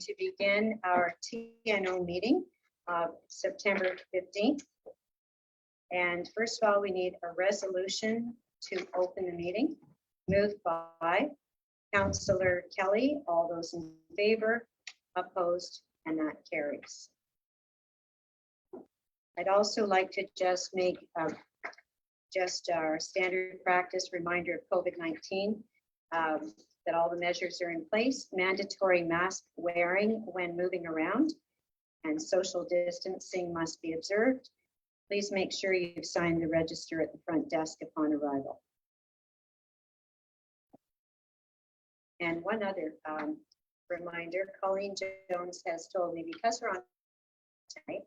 To begin our TNO meeting of September 15th. And first of all, we need a resolution to open the meeting. Moved by Councillor Kelly. All those in favor, opposed, and that carries. I'd also like to just make just our standard practice reminder of COVID-19, that all the measures are in place, mandatory mask wearing when moving around, and social distancing must be observed. Please make sure you've signed the register at the front desk upon arrival. And one other reminder, Colleen Jones has told me, because we're on tonight,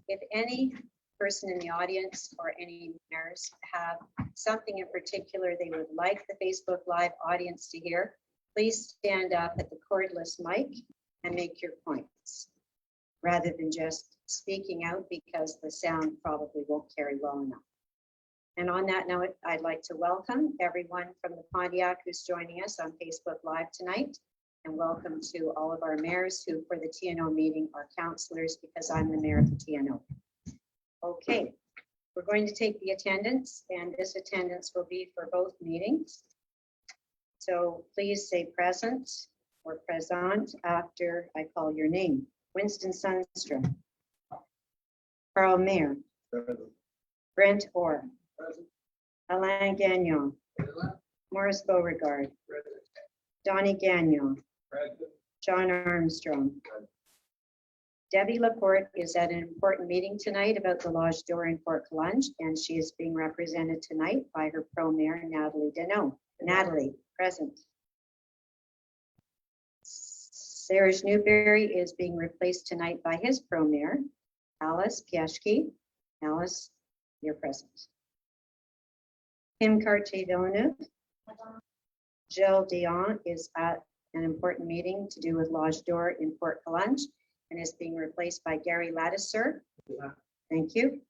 if any person in the audience or any mayors have something in particular they would like the Facebook Live audience to hear, please stand up at the cordless mic and make your points, rather than just speaking out, because the sound probably won't carry well enough. And on that note, I'd like to welcome everyone from the Pontiac who's joining us on Facebook Live tonight. And welcome to all of our mayors who for the TNO meeting are councillors, because I'm the mayor of the TNO. Okay, we're going to take the attendance, and this attendance will be for both meetings. So please say present or present after I call your name. Winston Sundstrom. Carl Mayer. Present. Brent Orr. Present. Alain Gagnon. Present. Maurice Beauregard. Present. Donnie Gagnon. Present. John Armstrong. Present. Debbie Laporte is at an important meeting tonight about the Lodge Door in Fort Collonges, and she is being represented tonight by her pro-mayor, Natalie Deneau. Natalie, present. Serge Newberry is being replaced tonight by his pro-mayor, Alice Pieszki. Alice, you're present. Kim Cartier-Villeneuve. Jill Dion is at an important meeting to do with Lodge Door in Fort Collonges and is being replaced by Gary Ladisser. Thank you.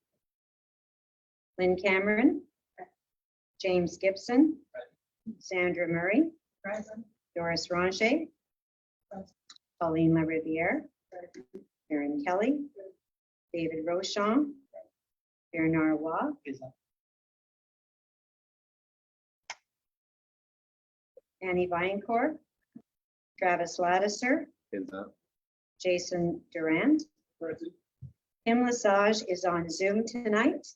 Lynn Cameron. James Gibson. Sandra Murray. Present. Doris Ranger. Pauline LaRiviere. Erin Kelly. David Rochon. Bernard Waugh. Annie Viancourt. Travis Ladisser. Jason Durand. Present. Kim Lesage is on Zoom tonight.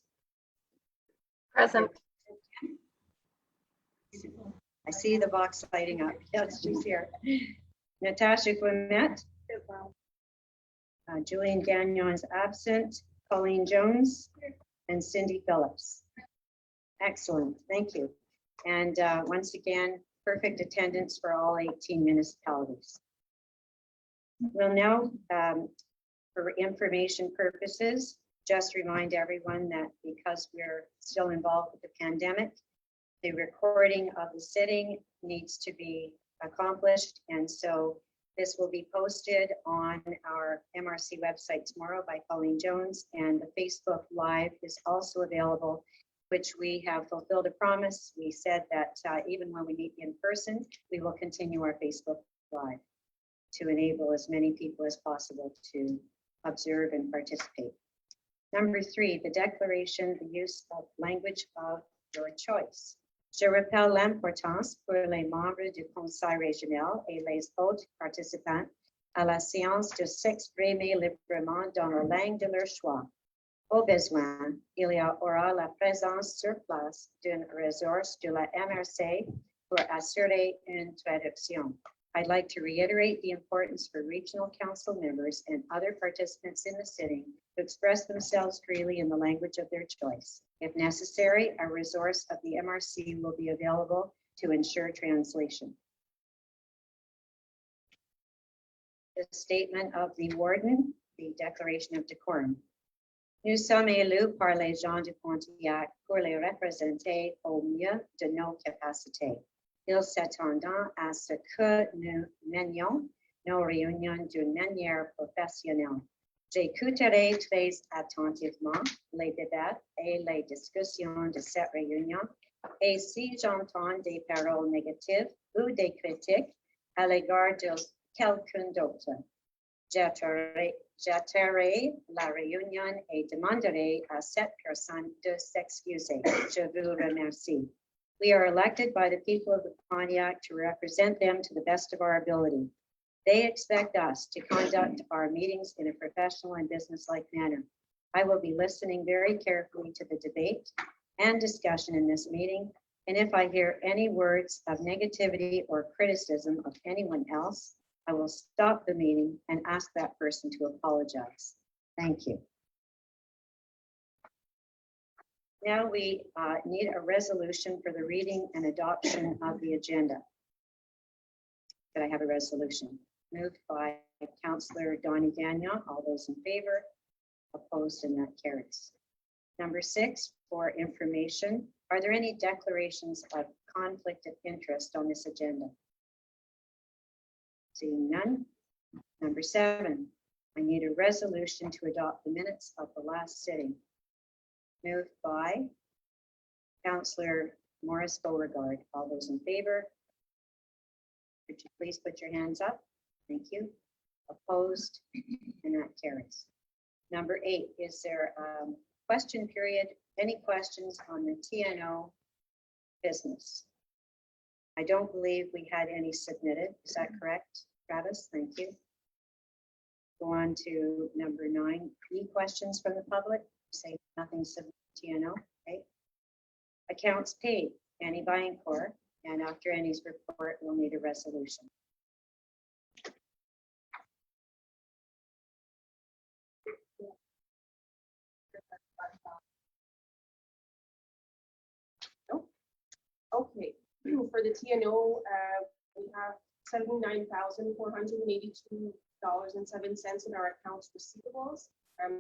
Present. I see the box lighting up. Yes, she's here. Natasha Guimet. Julian Gagnon is absent. Colleen Jones and Cindy Phillips. Excellent, thank you. And once again, perfect attendance for all 18 municipalities. We'll now, for information purposes, just remind everyone that because we're still involved with the pandemic, the recording of the sitting needs to be accomplished. And so this will be posted on our MRC website tomorrow by Colleen Jones, and the Facebook Live is also available, which we have fulfilled a promise. We said that even when we meet in person, we will continue our Facebook Live to enable as many people as possible to observe and participate. Number 3, the declaration, the use of language of your choice. Je rappelle l'importance pour les membres du conseil régional et les autres participants à la séance de s'exprimer librement dans la langue de leur choix. Au besoin, il y aura la présence sur place d'une ressource de la MRC pour assurer une traduction. I'd like to reiterate the importance for regional council members and other participants in the sitting to express themselves freely in the language of their choice. If necessary, a resource of the MRC will be available to ensure translation. The statement of the warden, the declaration of decorum. Nous sommes élus par les gens du Pontiac pour les représenter au mieux de nos capacités. Il s'attendant à ce que nous menions nos réunions d'une manière professionnelle. J'écouterai très attentivement les débats et les discussions de cette réunion, et si j'entends des paroles négatives ou des critiques à l'égard de quelqu'un d'autre, j'arrêterai la réunion et demanderai à cette personne de s'excuser. Je vous remercie. We are elected by the people of the Pontiac to represent them to the best of our ability. They expect us to conduct our meetings in a professional and businesslike manner. I will be listening very carefully to the debate and discussion in this meeting, and if I hear any words of negativity or criticism of anyone else, I will stop the meeting and ask that person to apologize. Thank you. Now we need a resolution for the reading and adoption of the agenda. Could I have a resolution? Moved by Councillor Donnie Gagnon. All those in favor? Opposed, and that carries. Number 6, for information, are there any declarations of conflict of interest on this agenda? Seeing none. Number 7, I need a resolution to adopt the minutes of the last sitting. Moved by Councillor Morris Beauregard. All those in favor? Could you please put your hands up? Thank you. Opposed, and that carries. Number 8, is there a question period? Any questions on the TNO business? I don't believe we had any submitted. Is that correct, Travis? Thank you. Go on to number 9, any questions from the public? Say nothing submitted to TNO. Okay. Accounts paid, Annie Biancourt, and after Annie's report, we'll need a resolution. Okay, for the TNO, we have $79,482.07 in our accounts receivables.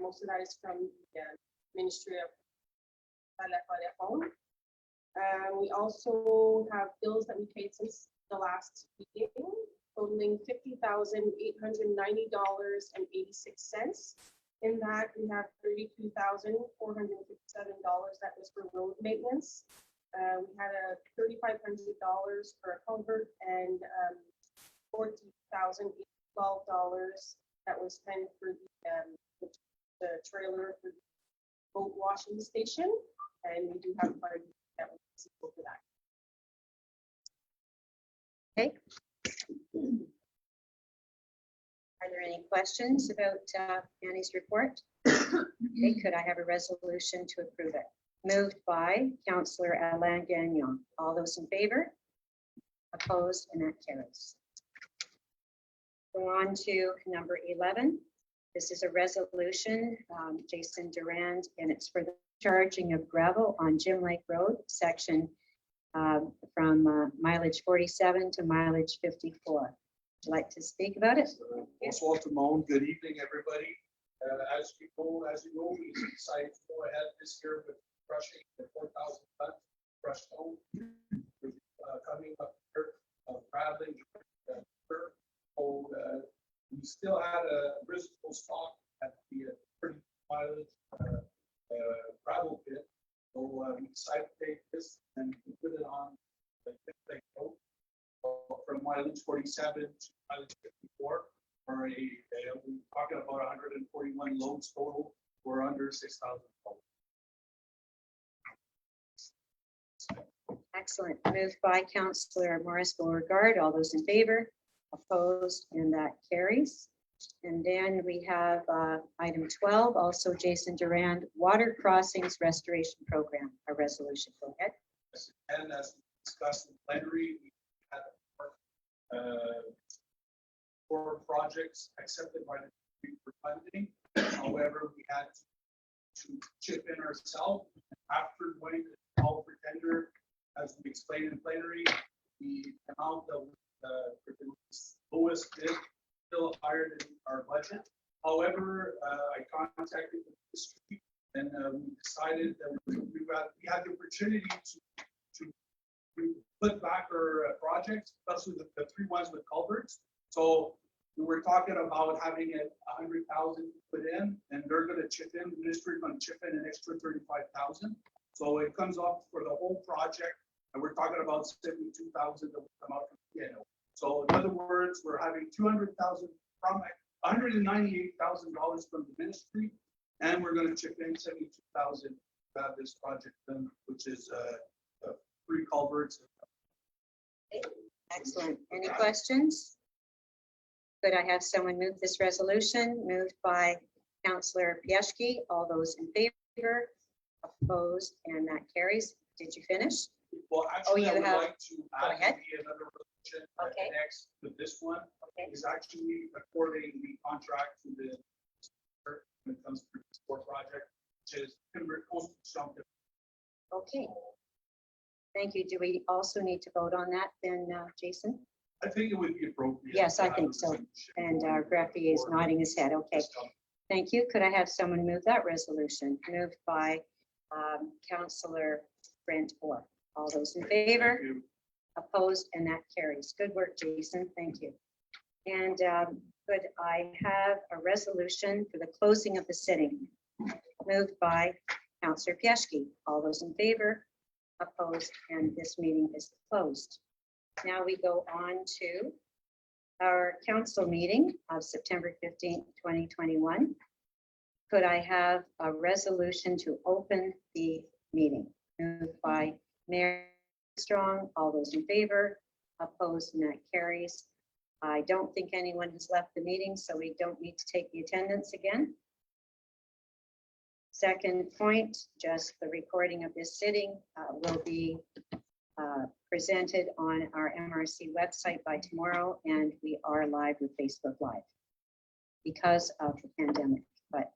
Most of that is from the Ministry of Téléphone. We also have bills that we paid since the last meeting, totaling $50,890.86. In that, we have $32,457 that was for road maintenance. We had a $3,500 for a culvert and $40,012 that was spent for the trailer for the boat washing station, and we do have part that was equal for that. Okay. Are there any questions about Annie's report? Okay, could I have a resolution to approve it? Moved by Councillor Alain Gagnon. All those in favor? Opposed, and that carries. Go on to number 11. This is a resolution, Jason Durand, and it's for the charging of gravel on Jim Lake Road, section from mileage 47 to mileage 54. Would you like to speak about it? Also, Timon, good evening, everybody. As you know, we decided to go ahead this year with crushing the 4,000 tons crushed stone. Coming up here, traveling. So we still had a residual stock at the pretty mileage gravel pit. So we decided to take this and put it on the thing from mileage 47 to mileage 54. We're talking about 141 loads total. We're under 6,000 total. Excellent. Moved by Councillor Morris Beauregard. All those in favor? Opposed, and that carries. And then we have item 12, also Jason Durand, Water Crossings Restoration Program, a resolution. Go ahead. And as discussed in plenary, we had 4 projects accepted by the Ministry for funding. However, we had to chip in ourselves after winning the call for tender. As we explained in plenary, the amount that was the lowest bid still higher than our budget. However, I contacted the district and we decided that we had the opportunity to put back our projects, especially the 3 ones with culverts. So we were talking about having it 100,000 put in, and they're going to chip in. The ministry is going to chip in an extra 35,000. So it comes up for the whole project, and we're talking about 72,000 that will come out from piano. So in other words, we're having 200,000 from $198,000 from the ministry, and we're going to chip in 72,000 to have this project done, which is 3 culverts. Excellent. Any questions? Could I have someone move this resolution? Moved by Councillor Pieszki. All those in favor? Opposed, and that carries. Did you finish? Well, actually, I would like to add ahead. another resolution Okay. next to this one. Okay. Is actually according the contract to the when it comes to the sport project, which is timber coastal something. Okay. Thank you. Do we also need to vote on that then, Jason? I think it would be appropriate. Yes, to I have think a so. resolution And our Greffier is for nodding his head. Okay, discussion. thank you. Could I have someone move that resolution? Moved by Councillor Brent Orr. All those in favor? Thank you. Opposed, and that carries. Good work, Jason. Thank you. And could I have a resolution for the closing of the sitting? Moved by Councillor Pieszki. All those in favor? Opposed, and this meeting is closed. Now we go on to our council meeting of September 15th, 2021. Could I have a resolution to open the meeting? Moved by Mayor Strong. All those in favor? Opposed, and that carries. I don't think anyone has left the meeting, so we don't need to take the attendance again. Second point, just the recording of this sitting will be presented on our MRC website by tomorrow, and we are live with Facebook Live because of the pandemic. But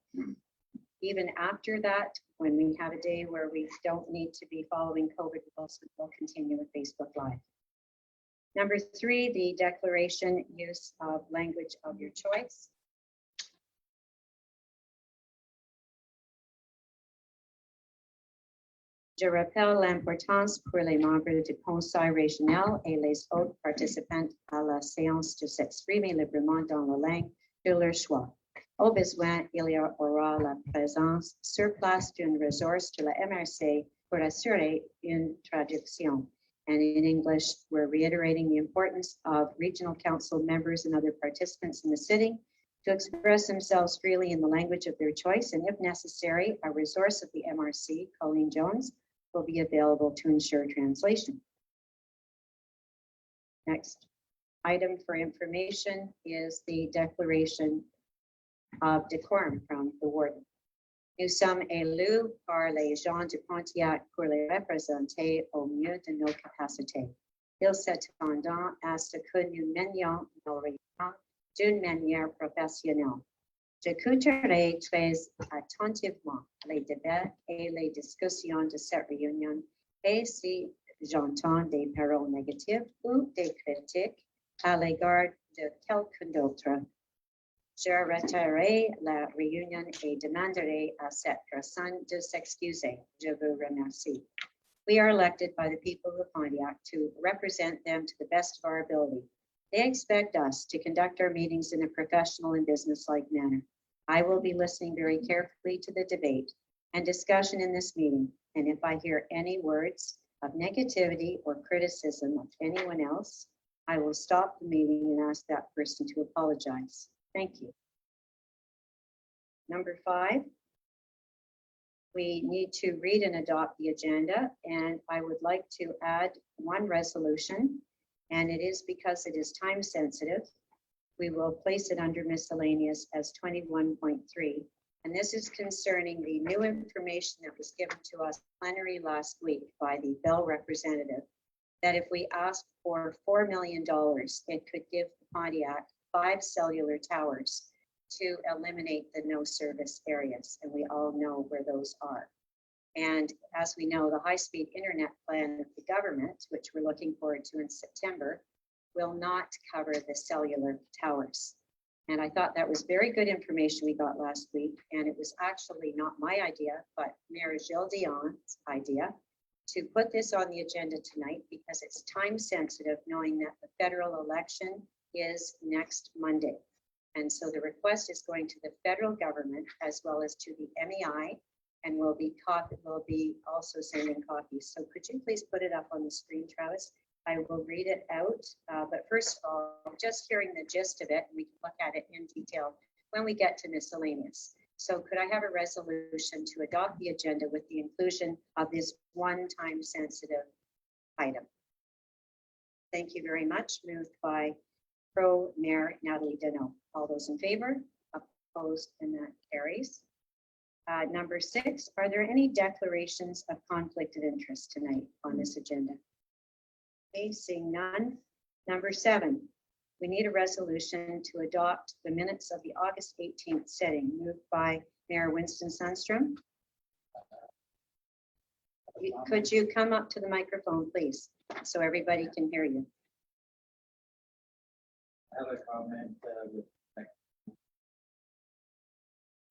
even after that, when we have a day where we don't need to be following COVID rules, we'll continue with Facebook Live. Number 3, the declaration use of language of your choice. Je rappelle l'importance pour les membres du conseil régional et les autres participants à la séance de s'exprimer librement dans la langue de leur choix. Au besoin, il y aura la présence sur place d'une ressource de la MRC pour assurer une traduction. And in English, we're reiterating the importance of regional council members and other participants in the sitting to express themselves freely in the language of their choice, and if necessary, a resource of the MRC, Colleen Jones, will be available to ensure translation. Next item for information is the declaration of decorum from the warden. Nous sommes élus par les gens de Pontiac pour les représenter au mieux de nos capacités. Il s'attendant à ce que nous menions nos réunions d'une manière professionnelle. J'écouterai très attentivement les débats et les discussions de cette réunion et si j'entends des paroles négatives ou des critiques à l'égard de quelqu'un d'autre, je retirerai la réunion et demanderai à cette personne de s'excuser. Je vous remercie. We are elected by the people of Pontiac to represent them to the best of our ability. They expect us to conduct our meetings in a professional and business-like manner. I will be listening very carefully to the debate and discussion in this meeting, and if I hear any words of negativity or criticism of anyone else, I will stop the meeting and ask that person to apologize. Thank you. Number 5, we need to read and adopt the agenda, and I would like to add one resolution, and it is because it is time sensitive. We will place it under miscellaneous as 21.3. And this is concerning the new information that was given to us plenary last week by the Bell representative, that if we ask for $4 million, it could give Pontiac 5 cellular towers to eliminate the no service areas. And we all know where those are. And as we know, the high-speed internet plan of the government, which we're looking forward to in September, will not cover the cellular towers. And I thought that was very good information we got last week. And it was actually not my idea, but Mayor Gilles Dion's idea to put this on the agenda tonight because it's time sensitive, knowing that the federal election is next Monday. And so the request is going to the federal government as well as to the MEI, and we'll be also sending copies. So could you please put it up on the screen, Travis? I will read it out, but first of all, just hearing the gist of it, we can look at it in detail when we get to miscellaneous. So could I have a resolution to adopt the agenda with the inclusion of this one time sensitive item? Thank you very much. Moved by Pro Mayor Natalie Deneau. All those in favor? Opposed, and that carries. Number 6, are there any declarations of conflict of interest tonight on this agenda? Okay, seeing none. Number 7, we need a resolution to adopt the minutes of the August 18th sitting, moved by Mayor Winston Sundstrom. Could you come up to the microphone, please, so everybody can hear you? I have a comment with like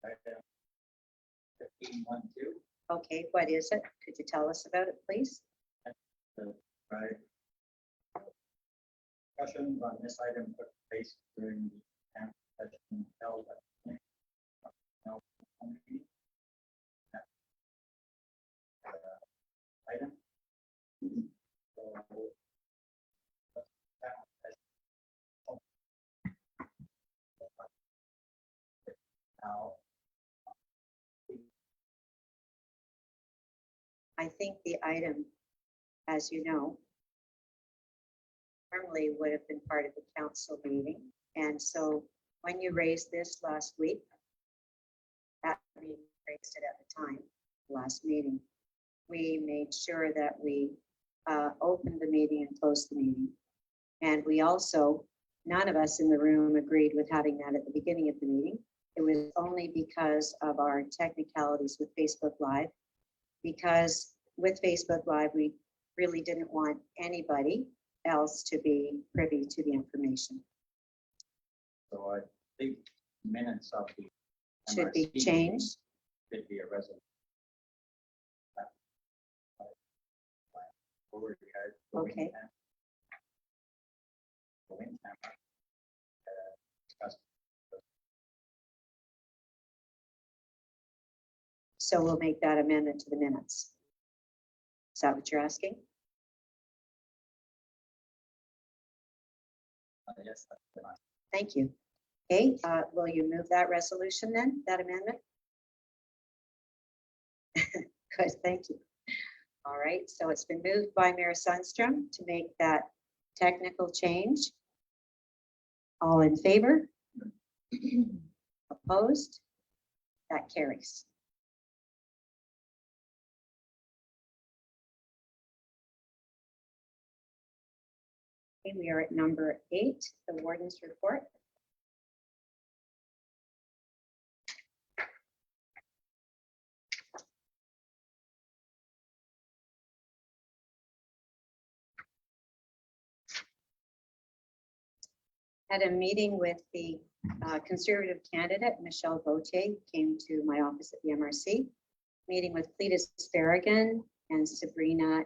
item 15.12. Okay, what is it? Could you tell us about it, please? Right. Discussions on this item took place during the camp session held at the meeting. Item. So, now, I think the item, as you know, normally would have been part of the council meeting. And so when you raised this last week, that we raised it at the time, last meeting, we made sure that we opened the meeting and closed the meeting. And we also, none of us in the room agreed with having that at the beginning of the meeting. It was only because of our technicalities with Facebook Live. Because with Facebook Live, we really didn't want anybody else to be privy to the information. so I think minutes of the Should be MRC meeting changed. Should be a resolution. Okay. So we'll make that amendment to the minutes. Is that what you're asking? Yes, that's fine. Thank you. Okay, will you move that resolution then, that amendment? Good, thank you. All right, so it's been moved by Mayor Sundstrom to make that technical change. All in favor? Opposed? That carries. Okay, we are at number 8, the warden's report. Had a meeting with the conservative candidate, Michelle Gauthier, came to my office at the MRC, meeting with Cletus Farragon and Sabrina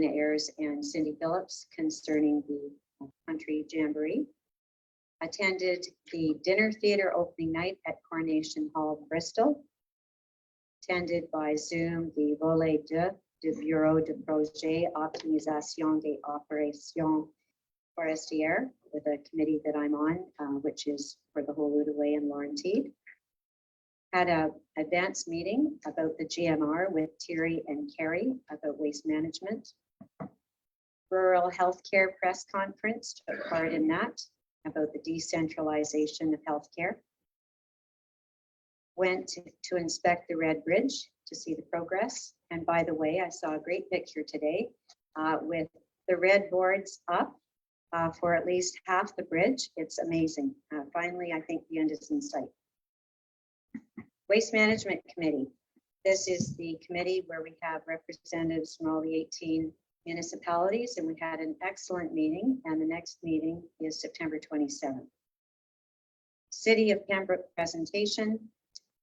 Ayers and Cindy Phillips concerning the country jamboree. Attended the dinner theater opening night at Coronation Hall, Bristol. Attended by Zoom the volet du Bureau de Projet Optimisation des Opérations Forestières with a committee that I'm on, which is for the whole Outaouais and Laurentide. Had a advanced meeting about the GMR with Thierry and Carrie about waste management. Rural healthcare press conference, took part in that about the decentralization of healthcare. Went to inspect the Red Bridge to see the progress. And by the way, I saw a great picture today with the red boards up for at least half the bridge. It's amazing. Finally, I think the end is in sight. Waste Management Committee. This is the committee where we have representatives from all the 18 municipalities, and we had an excellent meeting, and the next meeting is September 27th. City of Pembroke presentation,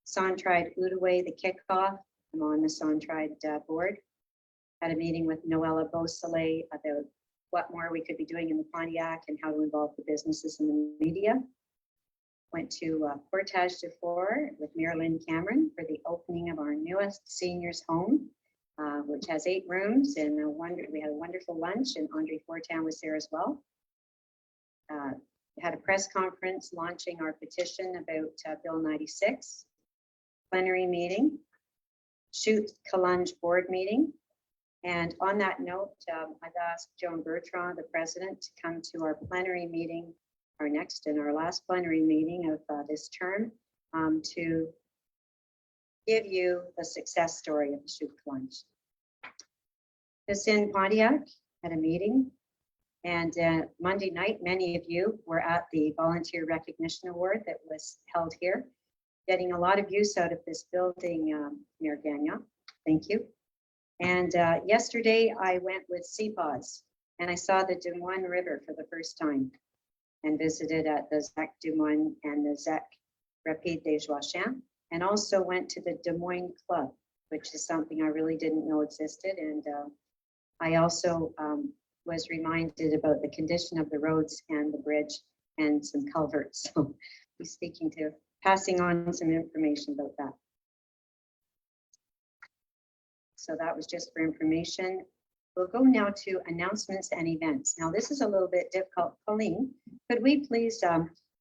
Centride Outaouais, the kickoff. I'm on the Centride board. Had a meeting with Noella Beausoleil about what more we could be doing in the Pontiac and how to involve the businesses in the media. Went to Portage de Fort with Marilyn Cameron for the opening of our newest seniors home, which has 8 rooms, and we had a wonderful lunch, and Andre Fortin was there as well. Had a press conference launching our petition about Bill 96, plenary meeting, Chute Calunge board meeting. And on that note, I've asked Joan Bertrand, the president, to come to our plenary meeting, our next and our last plenary meeting of this term, to give you the success story of the Chute Calunge. This in Pontiac had a meeting, and Monday night, many of you were at the Volunteer Recognition Award that was held here, getting a lot of use out of this building near Gagnon. Thank you. And yesterday I went with CPAWS And I saw the Des Moines River for the first time and visited at the ZEC Des Moines and the ZEC Rapide des Joachim, and also went to the Des Moines Club, which is something I really didn't know existed. And I also was reminded about the condition of the roads and the bridge and some culverts. So he's passing on some information about that. So that was just for information. We'll go now to announcements and events. Now, this is a little bit difficult. Colleen, could we please,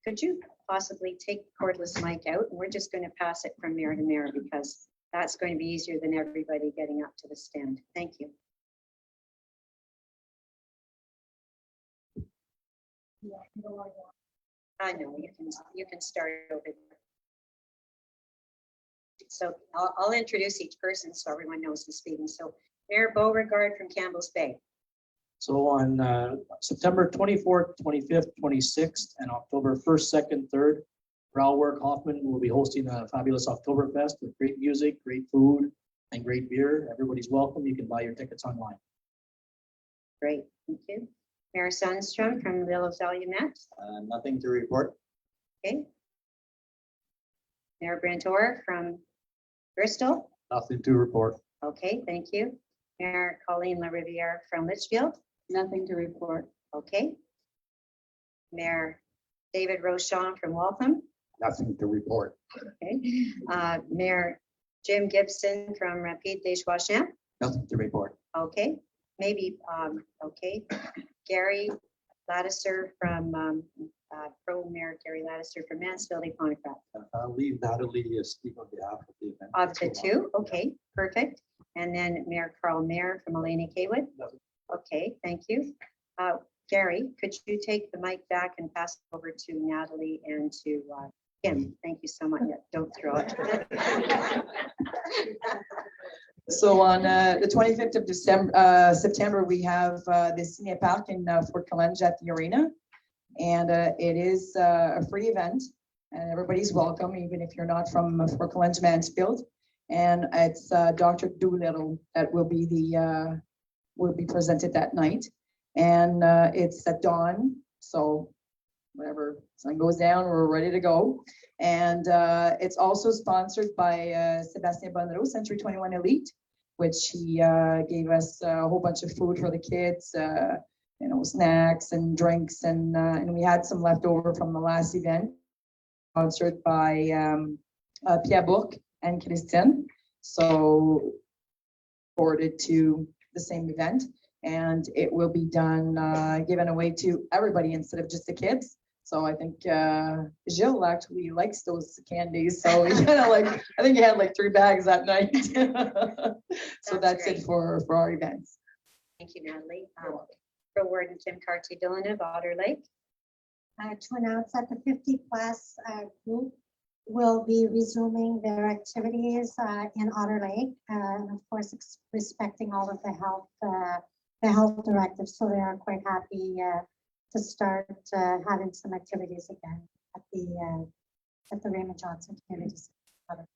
could you possibly take the cordless mic out? And we're just going to pass it from mayor to mayor because that's going to be easier than everybody getting up to the stand. Thank you. I know, you can start over there. So I'll introduce each person so everyone knows who's speaking. So Mayor Beauregard from Campbell's Bay. So on September 24th, 25th, 26th, and October 1st, 2nd, 3rd, Grauwerk Hoffman will be hosting a fabulous Oktoberfest with great music, great food, and great beer. Everybody's welcome. You can buy your tickets online. Great, thank you. Mayor Sundstrom from Little Calumet. Nothing to report. Okay. Mayor Brantor from Bristol. Nothing to report. Okay, thank you. Mayor Colleen LaRiviere from Litchfield. Nothing to report. Okay. Mayor David Rochon from Waltham. Nothing to report. Okay. Mayor Jim Gibson from Rapide des Joachim. Nothing to report. Okay, maybe, okay. Gary Ladisser from, Pro Mayor Gary Ladisser from Mansfield, Pontefract. I'll leave Natalie to speak on behalf of the event. Of the two, okay, perfect. And then Mayor Carl Mayer from Elena Kaywood. Nothing. Okay, thank you. Gary, could you take the mic back and pass it over to Natalie and to Kim? Thank you so much. Yeah, don't throw it. So on the 25th of September, we have the Cine Park in Fort College at the arena. And it is a free event and everybody's welcome, even if you're not from Fort College, Mansfield. And it's Dr. Doolittle that will be presented that night. And it's at dawn. So whenever sun goes down, we're ready to go. And it's also sponsored by Sebastien Bonnereau, Century 21 Elite, which he gave us a whole bunch of food for the kids, you know, snacks and drinks. And we had some leftover from the last event, sponsored by Pierre Bourque and Christine. So forwarded to the same event. And it will be done, given away to everybody instead of just the kids. So I think Gilles actually likes those candies. So he kind of like, I think he had like 3 bags that night. So that's great. it for our events. Thank you, Natalie. Pro Warden Kim Carty-Villeneuve, Otter Lake. To announce that the 50+ group will be resuming their activities in Otter Lake, and of course respecting all of the health directives. So they are quite happy to start having some activities again at the Raymond Johnson Community Center.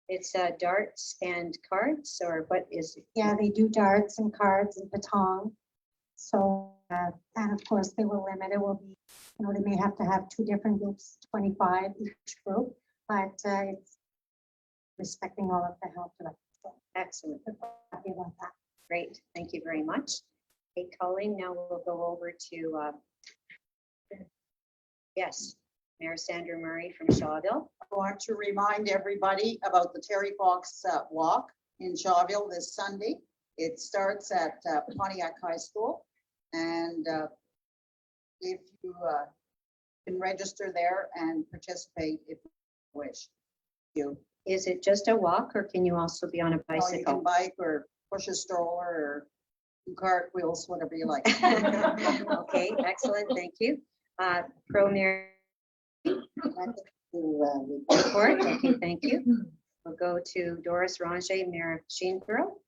It's darts and cards, or what is it? Yeah, they do darts and cards and baton. So and of course they will limit. It will be, you know, they may have to have 2 different groups, 25 each group, but it's respecting all of the health directives. So Excellent. happy about that. Great. Thank you very much. Okay, Colleen, now we'll go over to, yes, Mayor Sandra Murray from Shawville. I want to remind everybody about the Terry Fox Walk in Shawville this Sunday. It starts at Pontiac High School, and if you can register there and participate if you wish. Is it just a walk, or can you also be on a You can bicycle? bike or push a stroller or do cartwheels, whatever you like. Okay, excellent. Thank you. Pro Mayor report. Okay, thank you. We'll go to Doris Ranger, Mayor of Sheenborough.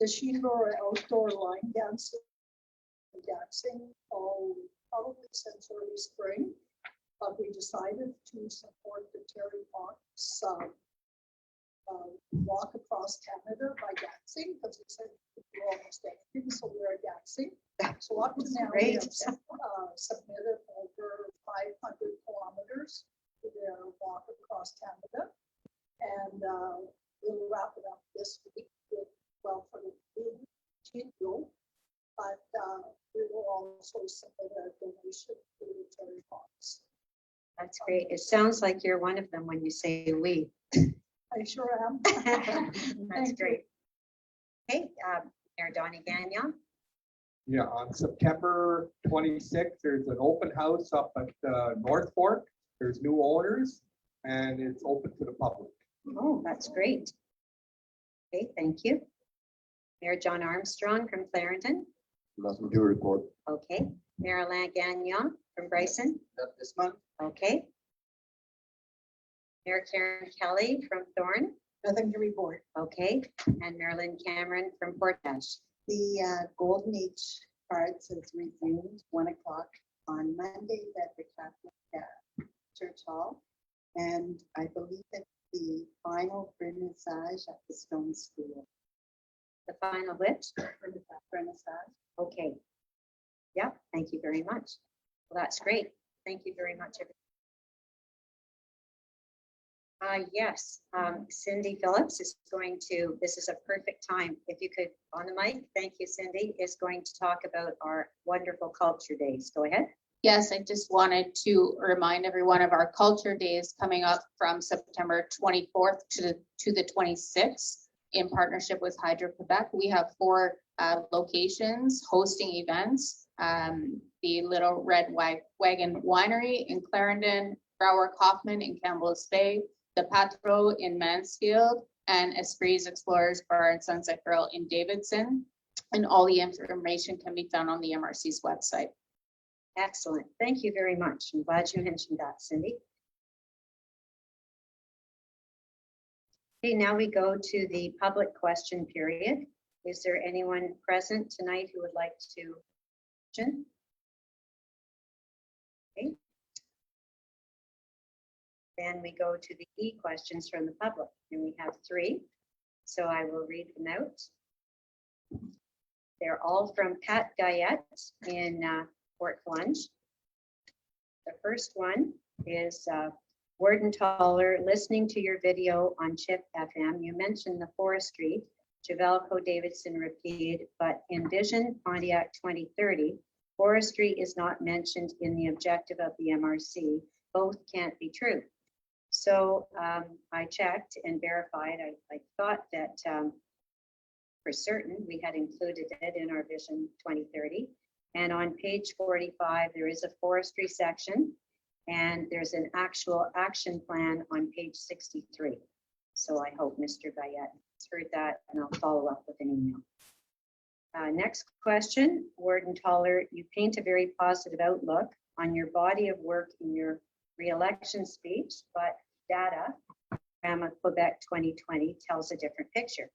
The Sheenborough outdoor line dancing probably since early spring, but we decided to support the Terry Fox walk across Canada by dancing, because we said we do almost anything, so we're dancing. So up to now, we have submitted over 500 kilometers to their walk across Canada. And we'll wrap it up this week with, well, for the continue, but we will also submit a donation to the Terry Fox. That's great. It sounds like you're one of them when you say we. I sure am. That's great. Okay, Mayor Donnie Gagnon. Yeah, on September 26th, there's an open house up at North Fork. There's new owners and it's open to the public. Oh, that's great. Okay, thank you. Mayor John Armstrong from Clarendon. Nothing to report. Okay. Mayor Alain Gagnon from Bryson. Not this month. Okay. Mayor Karen Kelly from Thorn. Nothing to report. Okay. And Marilyn Cameron from Portage. The Golden Age cards has resumed 1 o'clock on Monday at the Catholic Church Hall. And I believe that the final vernissage at the Stone School. The final which? Vernissage. Okay. Yeah, thank you very much. Well, that's great. Thank you very much. Yes, Cindy Phillips is going to, this is a perfect time. If you could, on the mic, thank you, Cindy, is going to talk about our wonderful culture days. Go ahead. Yes, I just wanted to remind everyone of our culture days coming up from September 24th to the 26th in partnership with Hydro-Quebec. We have 4 locations hosting events. The Little Red Wagon Winery in Clarendon, Brower Kaufman in Campbell's Bay, the Patro in Mansfield, and Esprit's Explorers Bar and Sunset Grill in Davidson. And all the information can be found on the MRC's website. Excellent. Thank you very much. I'm glad you mentioned that, Cindy. Okay, now we go to the public question period. Is there anyone present tonight who would like to question? Okay. Then we go to the e-questions from the public, and we have 3. So I will read them out. They're all from Pat Guyette in Fort Plunge. The first one is Warden Toller, listening to your video on CHIP FM, you mentioned the forestry, Javelco, Davidson, Repeat, but in Vision Pontiac 2030, forestry is not mentioned in the objective of the MRC. Both can't be true. So I checked and verified. I thought that for certain we had included it in our Vision 2030. And on page 45, there is a forestry section and there's an actual action plan on page 63. So I hope Mr. Guyette has heard that and I'll follow up with an email. Next question, Warden Toller, you paint a very positive outlook on your body of work in your re-election speech, but data from Quebec 2020 tells a different picture.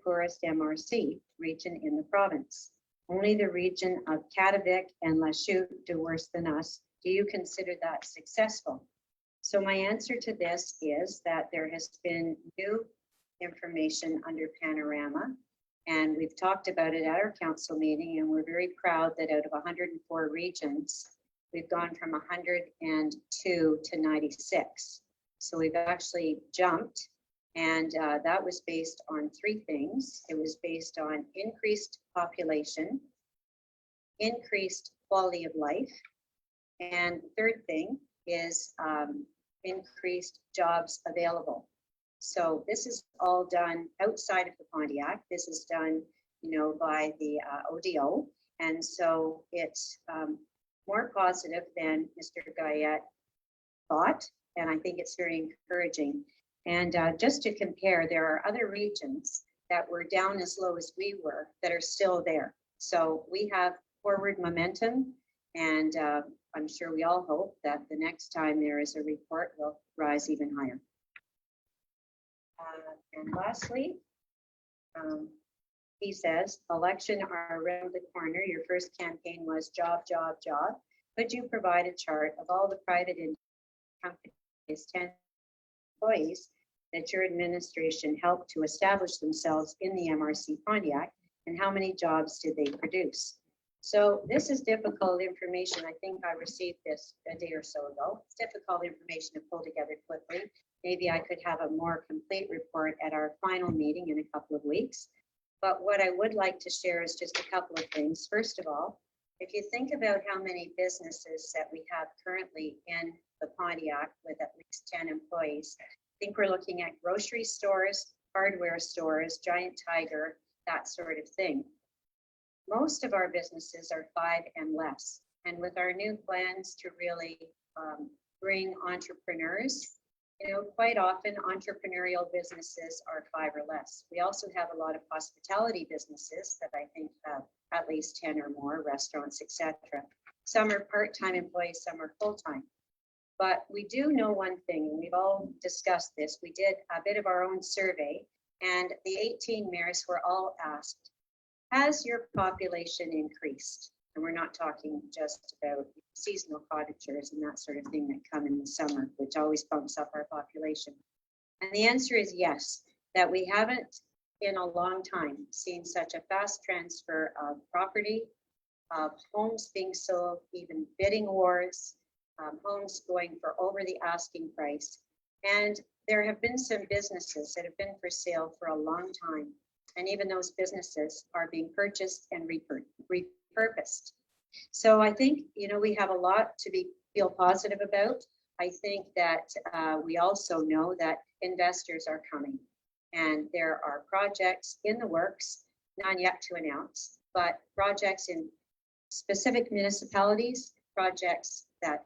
Poorest MRC region in the province. Only the region of Kativik and Lachute do worse than us. Do you consider that successful? So my answer to this is that there has been new information under Panorama, and we've talked about it at our council meeting, and we're very proud that out of 104 regions, we've gone from 102 to 96. So we've actually jumped, and that was based on 3 things. It was based on increased population, increased quality of life, and third thing is increased jobs available. So this is all done outside of the Pontiac. This is done, by the ODO. And so it's more positive than Mr. Guyette thought. And I think it's very encouraging. And just to compare, there are other regions that were down as low as we were that are still there. So we have forward momentum, and I'm sure we all hope that the next time there is a report, we'll rise even higher. And lastly, he says, election are around the corner. Your first campaign was job, job, job. Could you provide a chart of all the private companies, 10 employees that your administration helped to establish themselves in the MRC Pontiac, and how many jobs did they produce? So this is difficult information. I think I received this a day or so ago. It's difficult information to pull together quickly. Maybe I could have a more complete report at our final meeting in a couple of weeks. But what I would like to share is just a couple of things. First of all, if you think about how many businesses that we have currently in the Pontiac with at least 10 employees, I think we're looking at grocery stores, hardware stores, Giant Tiger, that sort of thing. Most of our businesses are 5 and less. And with our new plans to really bring entrepreneurs, quite often entrepreneurial businesses are 5 or less. We also have a lot of hospitality businesses that I think have at least 10 or more, restaurants, etc. Some are part-time employees, some are full-time. But we do know one thing, and we've all discussed this. We did a bit of our own survey, and the 18 mayors were all asked, has your population increased? And we're not talking just about seasonal cottagers and that sort of thing that come in the summer, which always bumps up our population. And the answer is yes, that we haven't in a long time seen such a fast transfer of property, of homes being sold, even bidding wars, homes going for over the asking price. And there have been some businesses that have been for sale for a long time. And even those businesses are being purchased and repurposed. So I think, we have a lot to feel positive about. I think that we also know that investors are coming, and there are projects in the works, none yet to announce, but projects in specific municipalities, projects that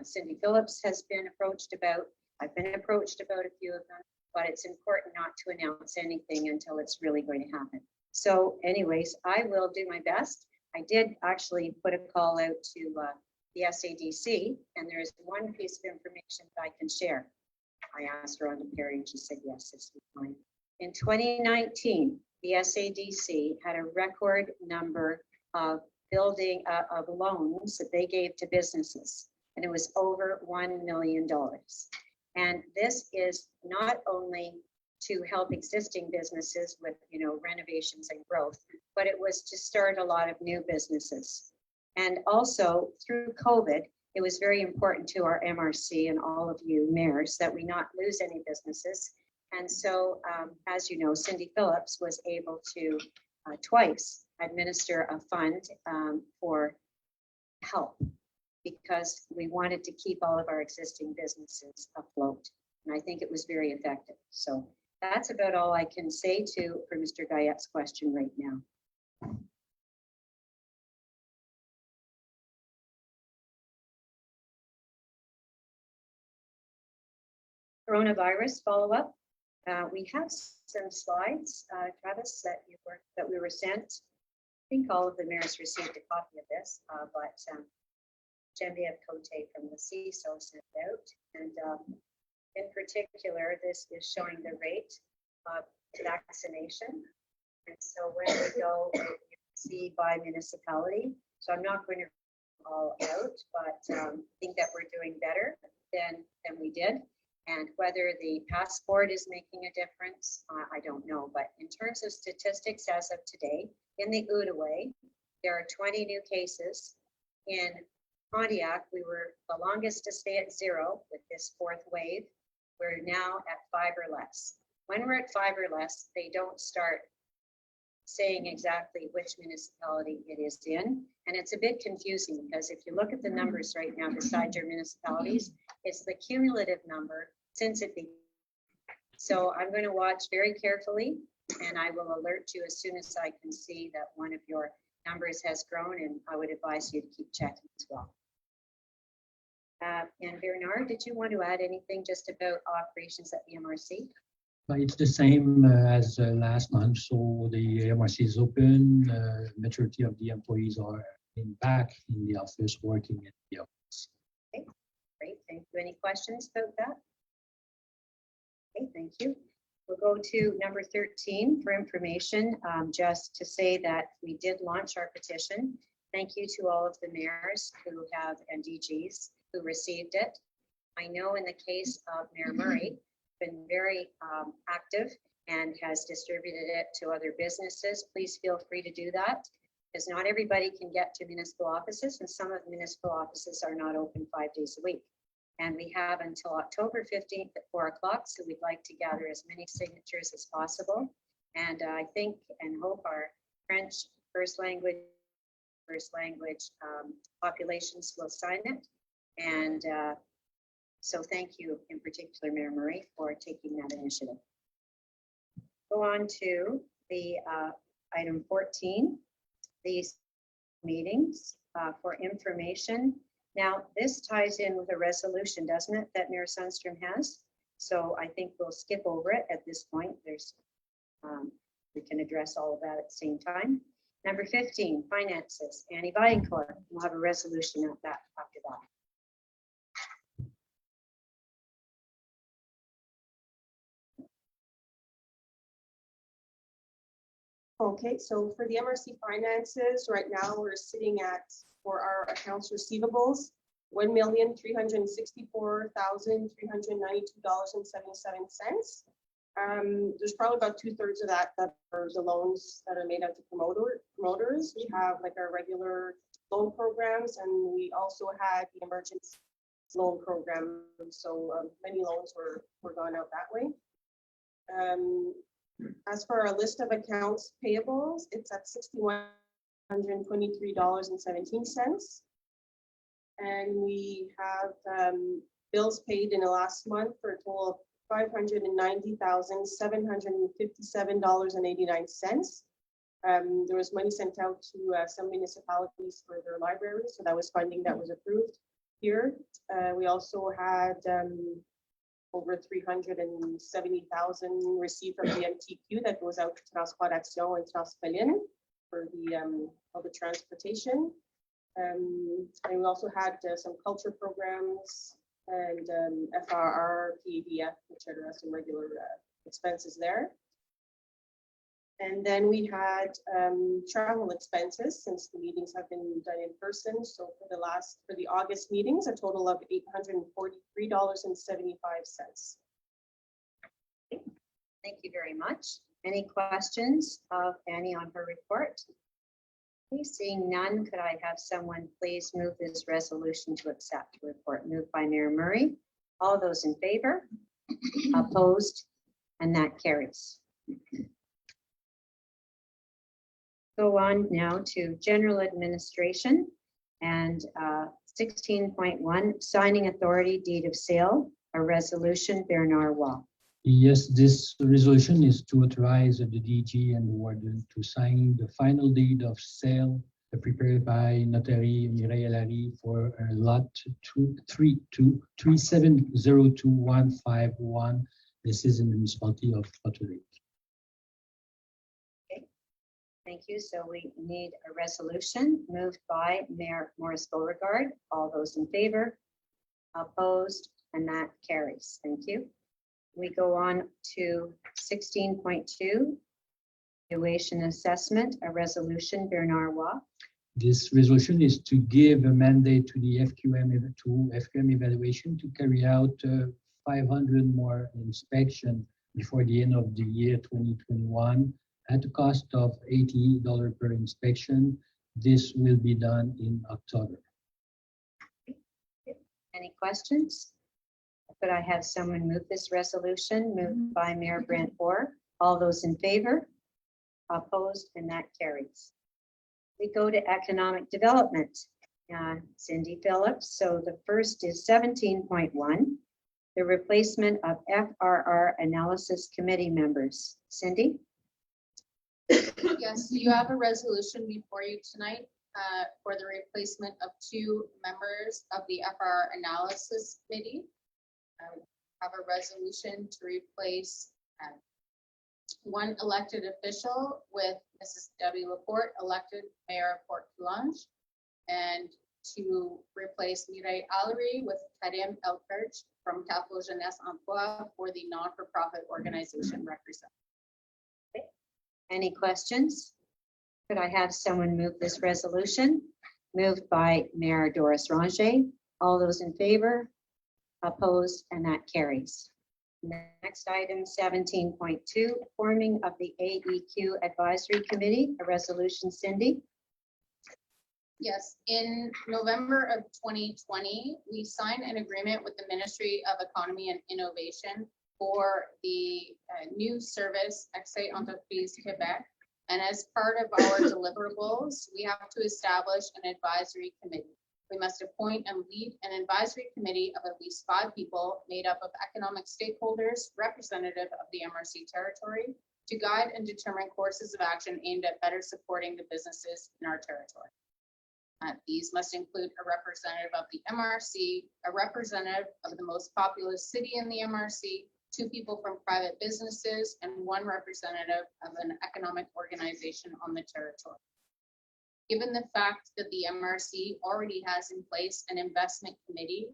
Cindy Phillips has been approached about. I've been approached about a few of them, but it's important not to announce anything until it's really going to happen. So anyways, I will do my best. I did actually put a call out to the SADC, and there is one piece of information that I can share. I asked Rhonda Perry and she said, yes, it's fine. In 2019, the SADC had a record number of of loans that they gave to businesses, and it was over $1 million. And this is not only to help existing businesses with, renovations and growth, but it was to start a lot of new businesses. And also through COVID, it was very important to our MRC and all of you mayors that we not lose any businesses. And so, as you know, Cindy Phillips was able to twice administer a fund for help, because we wanted to keep all of our existing businesses afloat. And I think it was very effective. So that's about all I can say for Mr. Guyette's question right now. Coronavirus follow-up. We have some slides, Travis, that we were sent. I think all of the mayors received a copy of this, but Genevieve Cote from the CISO sent it out. And in particular, this is showing the rate of vaccination. And so when we go, you can see by municipality. So I'm not going to all out, but I think that we're doing better than we did. And whether the passport is making a difference, I don't know. But in terms of statistics as of today, in the Outaouais, there are 20 new cases. In Pontiac, we were the longest to stay at 0 with this 4th wave. We're now at 5 or less. When we're at 5 or less, they don't start saying exactly which municipality it is in. And it's a bit confusing because if you look at the numbers right now beside your municipalities, it's the cumulative number since it began. So I'm going to watch very carefully, and I will alert you as soon as I can see that one of your numbers has grown, and I would advise you to keep checking as well. And Bernard, did you want to add anything just about operations at the MRC? It's the same as last month. So the MRC is open. Majority of the employees are back in the office, working in the office. Okay, great. Thank you. Any questions about that? Okay, thank you. We'll go to number 13 for information, just to say that we did launch our petition. Thank you to all of the mayors who have and DGs who received it. I know in the case of Mayor Murray, been very active and has distributed it to other businesses. Please feel free to do that, because not everybody can get to municipal offices, and some of the municipal offices are not open 5 days a week. And we have until October 15th at 4 o'clock, so we'd like to gather as many signatures as possible. And I think and hope our French first language populations will sign it. And so thank you in particular, Mayor Murray, for taking that initiative. Go on to the item 14, these meetings for information. Now, this ties in with a resolution, doesn't it, that Mayor Sundstrom has? So I think we'll skip over it at this point. There's, we can address all of that at the same time. Number 15, finances. Annie Vaillancourt, we'll have a resolution at that after that. Okay, so for the MRC finances, right now we're sitting at, for our accounts receivables, $1,364,392.77. There's probably about 2/3 of that are the loans that are made out to promoters. We have like our regular loan programs, and we also had the emergency loan program. So many loans were gone out that way. As for our list of accounts payables, it's at $6,123.17. And we have bills paid in the last month for a total of $590,757.89. There was money sent out to some municipalities for their libraries, so that was funding that was approved here. We also had over 370,000 received from the MTQ that goes out to Transport Action and Transpeline for the public transportation. And we also had some culture programs and FRR, PADF, which are some regular expenses there. And then we had travel expenses, since the meetings have been done in person. So for the August meetings, a total of $843.75. Thank you very much. Any questions of Annie on her report? Okay, seeing none, could I have someone please move this resolution to accept the report? Moved by Mayor Murray. All those in favor? Opposed? And that carries. Go on now to general administration and 16.1, signing authority deed of sale, a resolution, Bernard Waugh. Yes, this resolution is to authorize the DG and the warden to sign the final deed of sale prepared by Notary Mireille Larry for lot 3702151. This is in the municipality of Potter-Lake. Thank you. So we need a resolution moved by Mayor Maurice Beauregard. All those in favor? Opposed? And that carries. Thank you. We go on to 16.2, valuation assessment, a resolution, Bernard Waugh. This resolution is to give a mandate to the FQM evaluation to carry out 500 more inspection before the end of the year 2021 at a cost of $80 per inspection. This will be done in October. Any questions? Could I have someone move this resolution? Moved by Mayor Brent Orr. All those in favor? Opposed? And that carries. We go to economic development. Cindy Phillips. So the first is 17.1, the replacement of FRR analysis committee members. Cindy? Yes, so you have a resolution before you tonight for the replacement of 2 members of the FR analysis committee. Have a resolution to replace 1 elected official with Mrs. Debbie Laporte, elected mayor of Port Coulange, and to replace Mireille Allery with Karim Elkerch from Capital Jeunesse Emploi for the non-for-profit organization representative. Any questions? Could I have someone move this resolution? Moved by Mayor Doris Ranger. All those in favor? Opposed? And that carries. Next item, 17.2, forming of the AEQ Advisory Committee, a resolution. Cindy? Yes, in November of 2020, we signed an agreement with the Ministry of Economy and Innovation for the new service, Accès Entreprise Québec. And as part of our deliverables, we have to establish an advisory committee. We must appoint and lead an advisory committee of at least 5 people made up of economic stakeholders, representative of the MRC territory, to guide and determine courses of action aimed at better supporting the businesses in our territory. These must include a representative of the MRC, a representative of the most populous city in the MRC, 2 people from private businesses, and 1 representative of an economic organization on the territory. Given the fact that the MRC already has in place an investment committee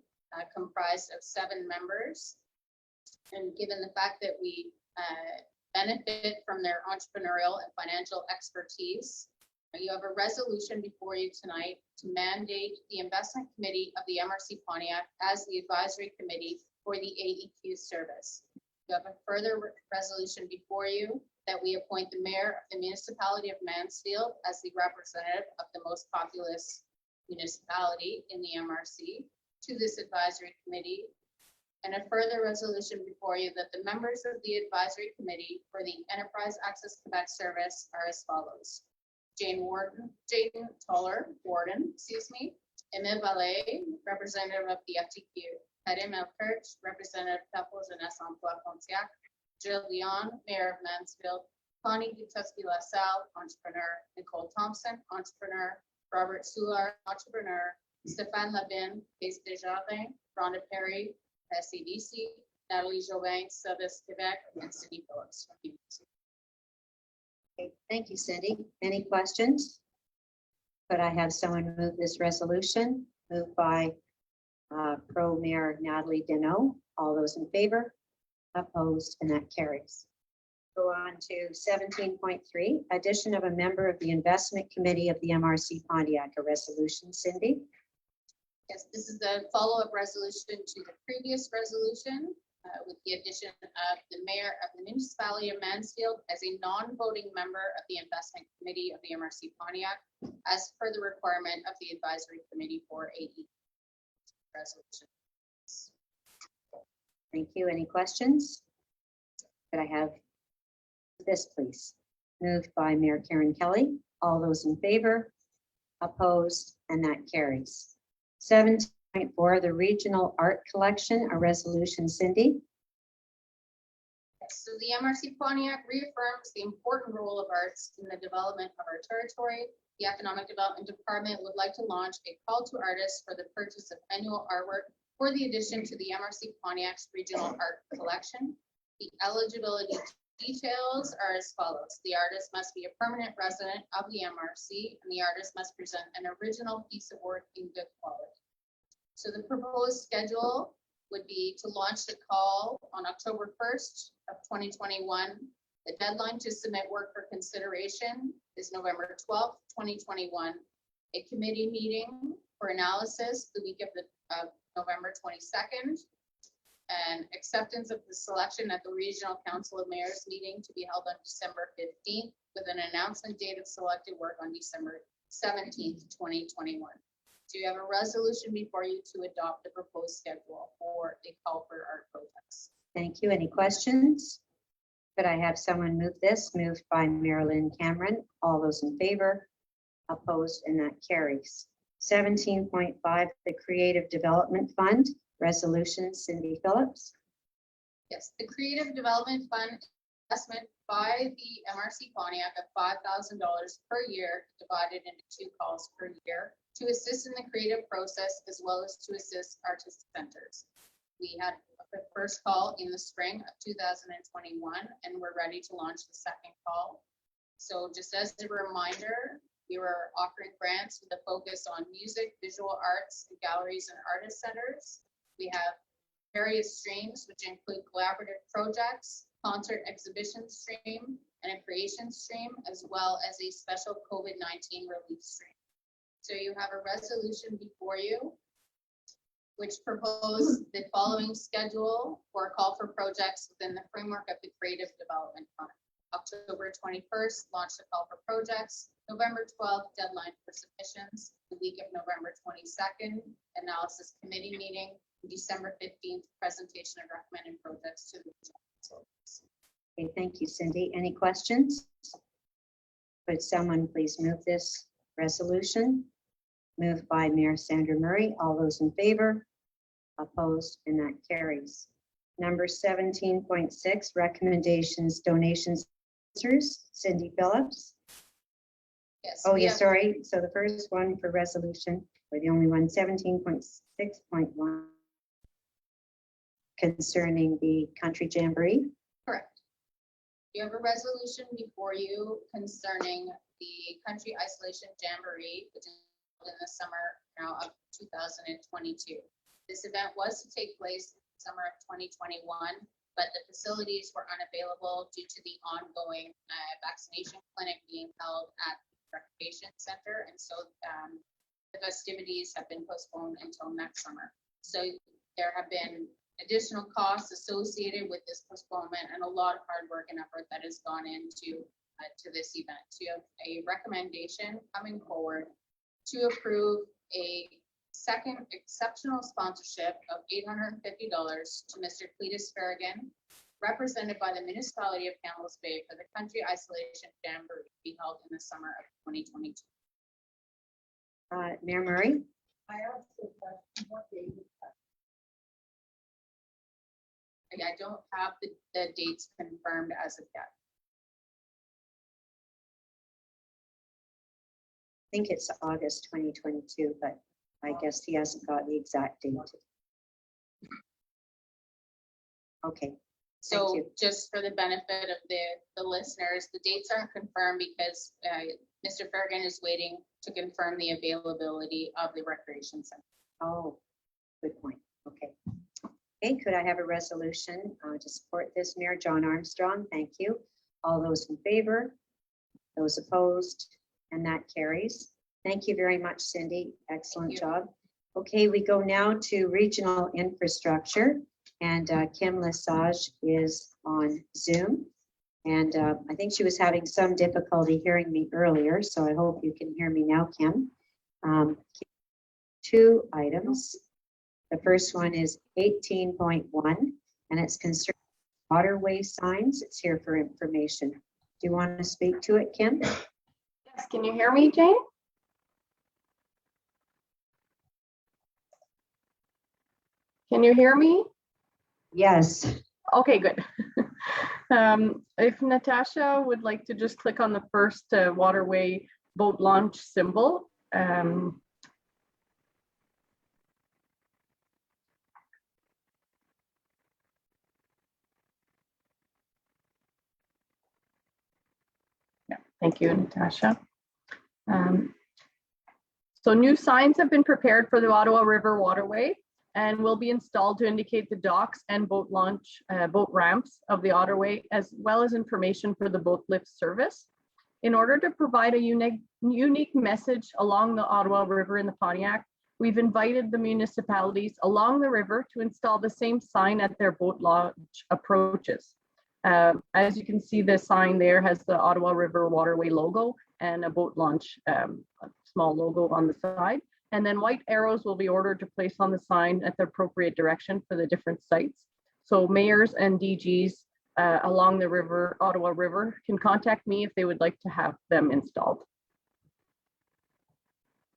comprised of 7 members, and given the fact that we benefit from their entrepreneurial and financial expertise, you have a resolution before you tonight to mandate the investment committee of the MRC Pontiac as the advisory committee for the AEQ service. You have a further resolution before you that we appoint the mayor of the municipality of Mansfield as the representative of the most populous municipality in the MRC to this advisory committee. And a further resolution before you that the members of the advisory committee for the Enterprise Access Quebec service are as follows. Jane Toller, Warden, Emile Vallée, representative of the FTQ, Karim Elkirch, representative of Couples and Emploi Pontiac, Jill Leon, Mayor of Mansfield, Connie Dutusky-LaSalle, entrepreneur, Nicole Thompson, entrepreneur, Robert Soulard, entrepreneur, Stéphane Labine, Case Desjardins, Rhonda Perry, SCDC, Natalie Jobin, Service Quebec, and Cindy Phillips. Okay, thank you, Cindy. Any questions? Could I have someone move this resolution? Moved by Pro Mayor Natalie Deneau. All those in favor? Opposed, and that carries. Go on to 17.3, addition of a member of the investment committee of the MRC Pontiac, a resolution. Cindy? Yes, this is the follow-up resolution to the previous resolution with the addition of the mayor of the municipality of Mansfield as a non-voting member of the investment committee of the MRC Pontiac as per the requirement of the advisory committee for AE resolution. Thank you. Any questions? Could I have this, please? Moved by Mayor Karen Kelly. All those in favor? Opposed, and that carries. 17.4, the regional art collection, a resolution. Cindy? So the MRC Pontiac reaffirms the important role of arts in the development of our territory. The Economic Development Department would like to launch a call to artists for the purchase of annual artwork for the addition to the MRC Pontiac's regional art collection. The eligibility details are as follows. The artist must be a permanent resident of the MRC, and the artist must present an original piece of work in good quality. So the proposed schedule would be to launch the call on October 1st of 2021. The deadline to submit work for consideration is November 12th, 2021. A committee meeting for analysis the week of November 22nd, and acceptance of the selection at the Regional Council of Mayors meeting to be held on December 15th with an announcement date of selected work on December 17th, 2021. So you have a resolution before you to adopt the proposed schedule for a call for art protest. Thank you. Any questions? Could I have someone move this? Moved by Marilyn Cameron. All those in favor? Opposed, and that carries. 17.5, the Creative Development Fund, resolution. Cindy Phillips. Yes, the Creative Development Fund investment by the MRC Pontiac of $5,000 per year divided into 2 calls per year to assist in the creative process as well as to assist artist centers. We had the first call in the spring of 2021 and we're ready to launch the second call. So just as a reminder, we were offering grants with a focus on music, visual arts, and galleries and artist centers. We have various streams, which include collaborative projects, concert exhibition stream, and a creation stream, as well as a special COVID-19 relief stream. So you have a resolution before you which propose the following schedule for a call for projects within the framework of the Creative Development Fund. October 21st, launch the call for projects. November 12th, deadline for submissions. The week of November 22nd, analysis committee meeting. December 15th, presentation of recommended projects to the council. Okay, thank you, Cindy. Any questions? Would someone please move this resolution? Moved by Mayor Sandra Murray. All those in favor? Opposed, and that carries. Number 17.6, recommendations, donations. Cindy Phillips. Yes. Oh, we yeah, have- sorry. So the first one for resolution, or the only one, 17.6.1, concerning the country jamboree. Correct. You have a resolution before you concerning the Country Isolation Jamboree, which is held in the summer now of 2022. This event was to take place in the summer of 2021, but the facilities were unavailable due to the ongoing vaccination clinic being held at the recreation center. And so the festivities have been postponed until next summer. So there have been additional costs associated with this postponement and a lot of hard work and effort that has gone into to this event. So you have a recommendation coming forward to approve a second exceptional sponsorship of $850 to Mr. Cletus Farragon, represented by the municipality of Campbell's Bay, for the Country Isolation Jamboree to be held in the summer of 2022. Mayor Murray? I asked the question, what day is that? I don't have the dates confirmed as of yet. I think it's August 2022, but I guess he hasn't got the exact date. Okay, So you. just for the benefit of the listeners, the dates aren't confirmed because Mr. Farragon is waiting to confirm the availability of the recreation center. Oh, good point. Okay. Okay, could I have a resolution to support this? Mayor John Armstrong, thank you. All those in favor? Those opposed? And that carries. Thank you very much, Cindy. Excellent job. Okay, we go now to regional infrastructure, and Kim Lesage is on Zoom. And I think she was having some difficulty hearing me earlier, so I hope you can hear me now, Kim. Two items. The first one is 18.1, and it's concerning waterway signs. It's here for information. Do you want to speak to it, Kim? Yes, can you hear me, Jane? Can you hear me? Yes. Okay, good. If Natasha would like to just click on the first waterway boat launch symbol. Yeah, thank you, Natasha. So new signs have been prepared for the Ottawa River waterway and will be installed to indicate the docks and boat launch, boat ramps of the Ottawa, as well as information for the boat lift service. In order to provide a unique message along the Ottawa River in the Pontiac, we've invited the municipalities along the river to install the same sign at their boat launch approaches. As you can see, the sign there has the Ottawa River Waterway logo and a boat launch small logo on the side. And then white arrows will be ordered to place on the sign at the appropriate direction for the different sites. So mayors and DGs along the river, Ottawa River, can contact me if they would like to have them installed.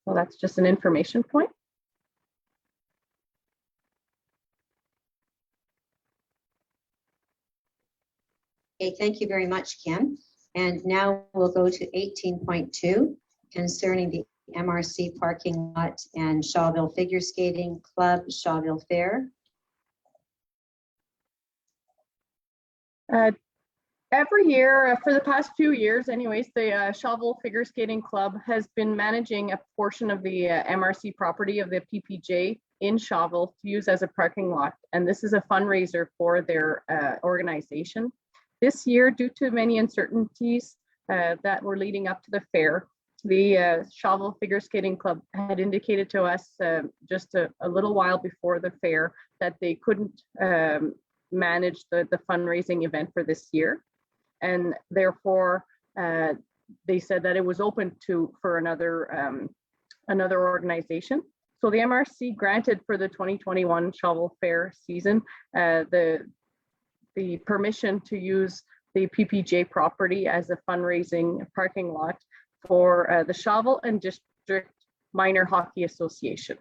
So that's just an information point. Okay, thank you very much, Kim. And now we'll go to 18.2 concerning the MRC parking lot and Shawville Figure Skating Club, Shawville Fair. Every year, for the past few years anyways, the Shawville Figure Skating Club has been managing a portion of the MRC property of the PPJ in Shawville to use as a parking lot. And this is a fundraiser for their organization. This year, due to many uncertainties that were leading up to the fair, The Shovel Figure Skating Club had indicated to us just a little while before the fair that they couldn't manage the fundraising event for this year. And therefore, they said that it was open for another organization. So the MRC granted for the 2021 Shovel Fair season the permission to use the PPJ property as a fundraising parking lot for the Shovel and District Minor Hockey Association.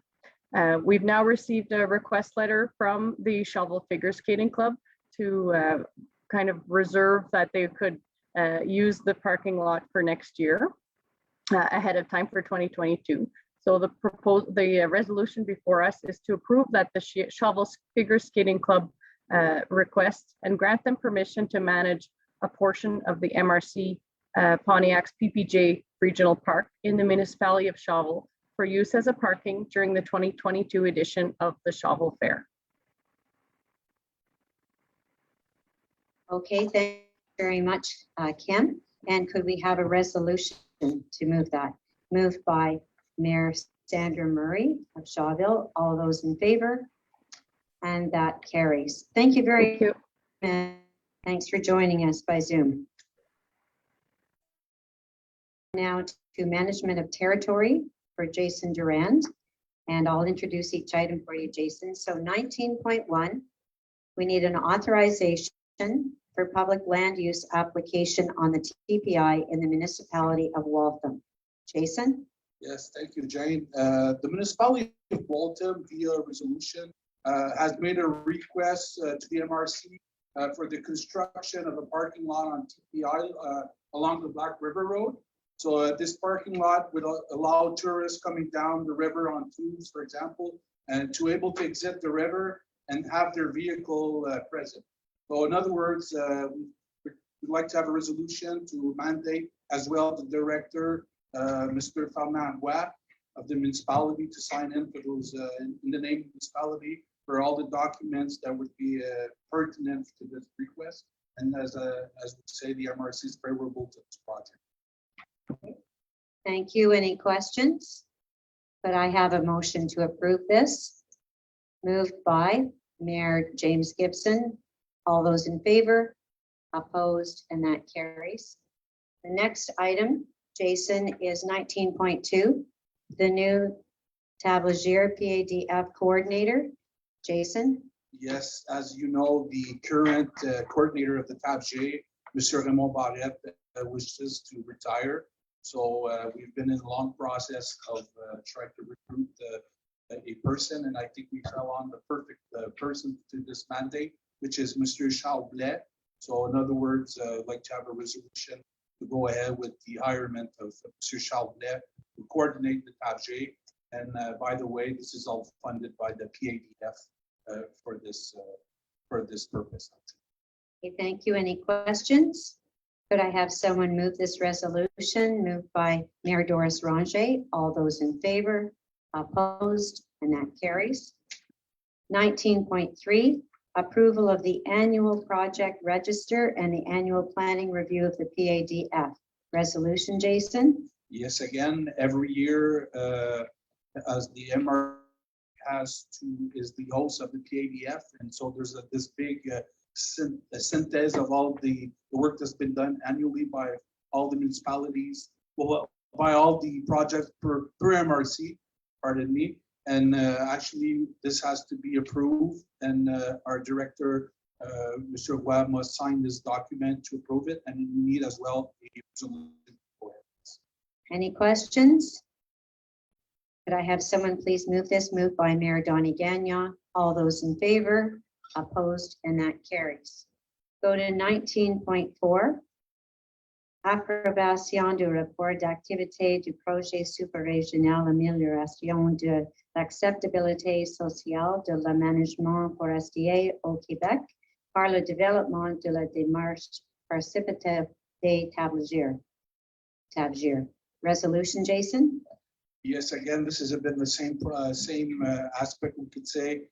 We've now received a request letter from the Shovel Figure Skating Club to kind of reserve that they could use the parking lot for next year ahead of time for 2022. So the resolution before us is to approve that the Shovel Figure Skating Club request and grant them permission to manage a portion of the MRC Pontiac's PPJ Regional Park in the municipality of Shovel for use as a parking during the 2022 edition of the Shovel Fair. Okay, thank you very much, Kim. And could we have a resolution to move that? Moved by Mayor Sandra Murray of Shawville. All those in favor? And that carries. Thank you very much. Thanks for joining us by Zoom. Now to management of territory for Jason Durand. And I'll introduce each item for you, Jason. So 19.1, we need an authorization for public land use application on the TPI in the municipality of Waltham. Jason? Yes, thank you, Jane. The municipality of Waltham via resolution has made a request to the MRC for the construction of a parking lot on TPI along the Black River Road. So this parking lot would allow tourists coming down the river on tubes, for example, and to able to exit the river and have their vehicle present. So in other words, we'd like to have a resolution to mandate as well the director, Mr. Fernand Watt of the municipality to sign in for those in the name of the municipality for all the documents that would be pertinent to this request. And as we say, the MRC is favorable to this project. Thank you. Any questions? But I have a motion to approve this. Moved by Mayor James Gibson. All those in favor? Opposed? And that carries. The next item, Jason, is 19.2, the new Tabligier PADF coordinator. Jason? Yes, as you know, the current coordinator of the TABG, Mr. Raymond Barrette, wishes to retire. So we've been in a long process of trying to recruit a person, and I think we fell on the perfect person to this mandate, which is Mr. Charles Blais. So in other words, I'd like to have a resolution to go ahead with the hirement of Mr. Charles Blais to coordinate the TABG. And by the way, this is all funded by the PADF for this purpose. Okay, thank you. Any questions? Could I have someone move this resolution? Moved by Mayor Doris Ranger. All those in favor? Opposed? And that carries. 19.3, approval of the annual project register and the annual planning review of the PADF. Resolution, Jason? Yes, again, every year, as the MR is the host of the PADF, and so there's this big synthesis of all the work that's been done annually by all the municipalities, well, by all the projects per MRC, pardon me. And actually, this has to be approved, and our director, Mr. Webb, must sign this document to approve it, and we need as well a resolution for it. Any questions? Could I have someone please move this? Moved by Mayor Donnie Gagnon. All those in favor? Opposed? And that carries. Go to 19.4. Approbation du rapport d'activité du projet super-régional d'amélioration de l'acceptabilité sociale de l'aménagement forestier au Québec par le développement de la démarche participative des Tabligiers. Resolution, Jason? Yes, again, this has been the same aspect, we could say.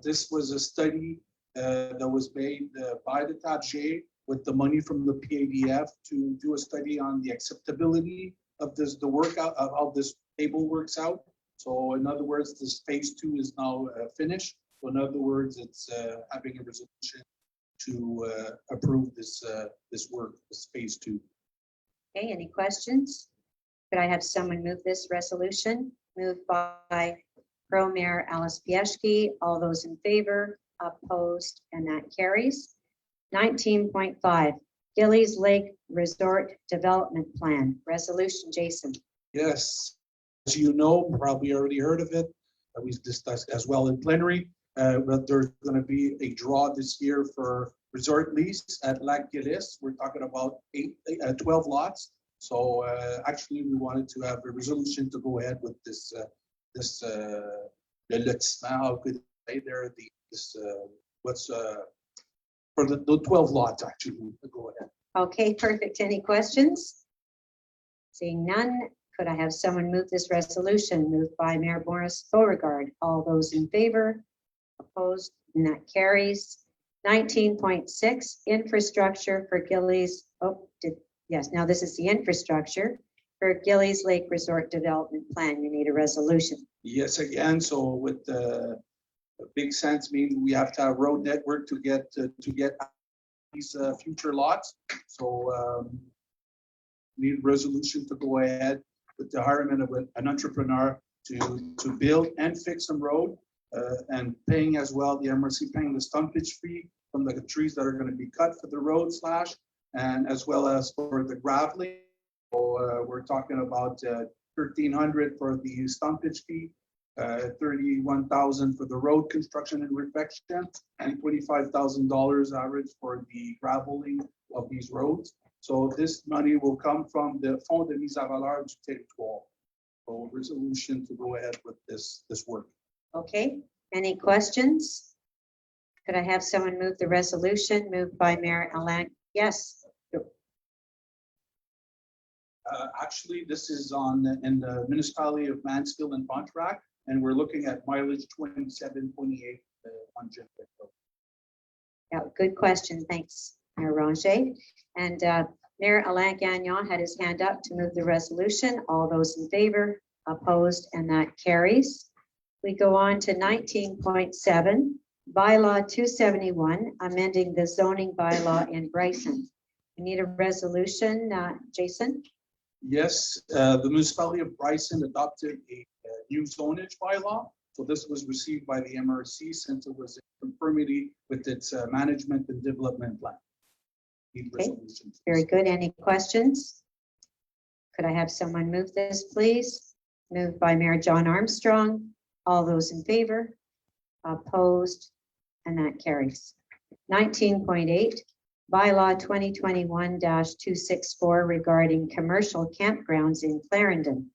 This was a study that was made by the TABG with the money from the PADF to do a study on the acceptability of this, the workout of how this table works out. So in other words, this phase 2 is now finished. So in other words, it's having a resolution to approve this this work, this phase 2. Okay, any questions? Could I have someone move this resolution? Moved by Pro Mayor Alice Pieszki. All those in favor, opposed, and that carries. 19.5, Gillies Lake Resort Development Plan, resolution, Jason. Yes, as you know, probably already heard of it. We discussed as well in plenary, but there's going to be a draw this year for resort lease at Lac Gillis. We're talking about 12 lots. So actually, we wanted to have a resolution to go ahead with this le lotissement. How could I say there for the 12 lots actually to go ahead. Okay, perfect. Any questions? Seeing none, could I have someone move this resolution? Moved by Mayor Boris Beauregard. All those in favor, opposed, and that carries. 19.6, infrastructure for Gillies. Yes, now this is the infrastructure for Gillies Lake Resort Development Plan. You need a resolution. Yes, again, so with the big sense means we have to have road network to get these future lots. So need resolution to go ahead with the hiring of an entrepreneur to build and fix some road and paying as well, the MRC paying the stumpage fee from the trees that are going to be cut for the road slash, and as well as for the graveling. So we're talking about $1,300 for the stumpage fee, $31,000 for the road construction and refection, and $25,000 average for the graveling of these roads. So this money will come from the Fonds de mise à valeur du territoire. So resolution to go ahead with this work. Okay, any questions? Could I have someone move the resolution? Moved by Mayor Alain. Yes. Actually, this is in the municipality of Mansfield and Pontefract, and we're looking at mileage 2728 on Jet. Yeah, good question. Thanks, Mayor Ranger. And Mayor Alain Gagnon had his hand up to move the resolution. All those in favor, opposed, and that carries. We go on to 19.7, bylaw 271, amending the zoning bylaw in Bryson. We need a resolution, Jason. Yes, the municipality of Bryson adopted a new zonage bylaw. So this was received by the MRC since it was in conformity with its management and development plan. Okay, very good. Any questions? Could I have someone move this, please? Moved by Mayor John Armstrong. All those in favor, opposed, and that carries. 19.8, bylaw 2021-264 regarding commercial campgrounds in Clarendon.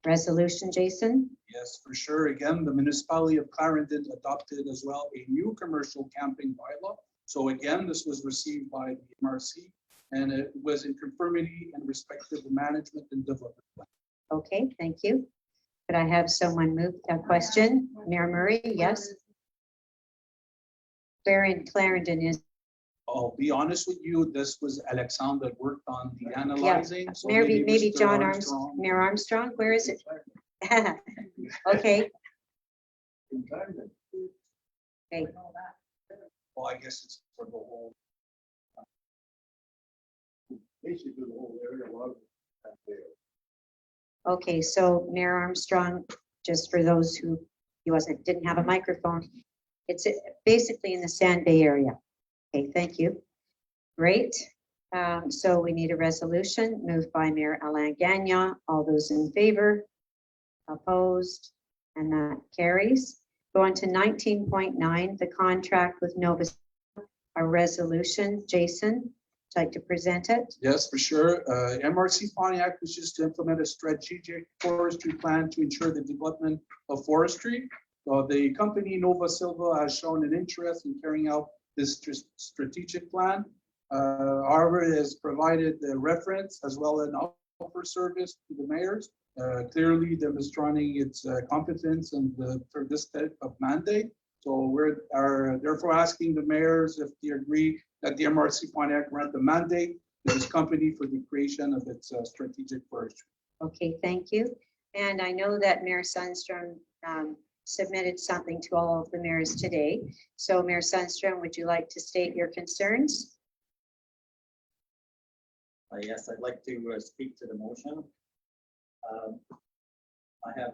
Resolution, Jason? Yes, for sure. Again, the municipality of Clarendon adopted as well a new commercial camping bylaw. So again, this was received by the MRC and it was in conformity and respect to the management and development plan. Okay, thank you. Could I have someone move that question? Mayor Murray, yes? Where in Clarendon is? I'll be honest with you, this was Alexander that worked on the analyzing. So Maybe Mr. John Armstrong, Mayor Armstrong, where is it? Okay. Okay. Well, I guess it's for the whole. Basically, the whole area. Okay, so Mayor Armstrong, just for those who didn't have a microphone, it's basically in the Sand Bay area. Okay, thank you. Great. So we need a resolution moved by Mayor Alain Gagnon. All those in favor, opposed, and that carries. Go on to 19.9, the contract with Nova, a resolution. Jason, would you like to present it? Yes, for sure. MRC Pontiac wishes to implement a strategic forestry plan to ensure the development of forestry. So the company Nova Silva has shown an interest in carrying out this strategic plan. However, it has provided the reference as well as an offer service to the mayors, clearly demonstrating its competence and for this type of mandate. So we are therefore asking the mayors if they agree that the MRC Pontiac grant the mandate to this company for the creation of its strategic forestry. Okay, thank you. And I know that Mayor Sundstrom submitted something to all of the mayors today. So Mayor Sundstrom, would you like to state your concerns? Yes, I'd like to speak to the motion. I have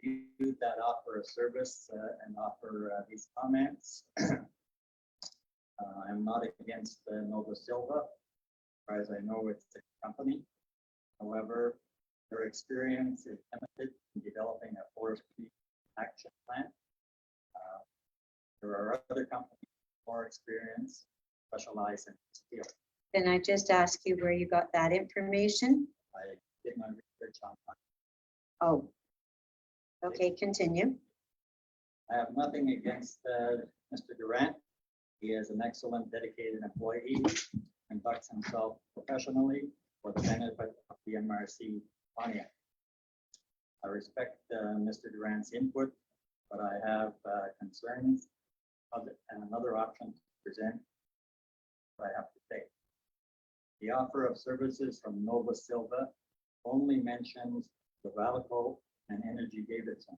reviewed that offer of service and offer these comments. I'm not against Nova Silva. As far as I know, it's a company. However, their experience is limited in developing a forestry action plan. There are other companies with more experience, specialize in steel. Can I just ask you where you got that information? I did my research on that. Oh, okay, continue. I have nothing against Mr. Durant. He is an excellent, dedicated employee, conducts himself professionally for the benefit of the MRC Pontiac. I respect Mr. Durant's input, but I have concerns and another option to present. I have to say, the offer of services from Nova Silva only mentions the Valico and Energy Davidson,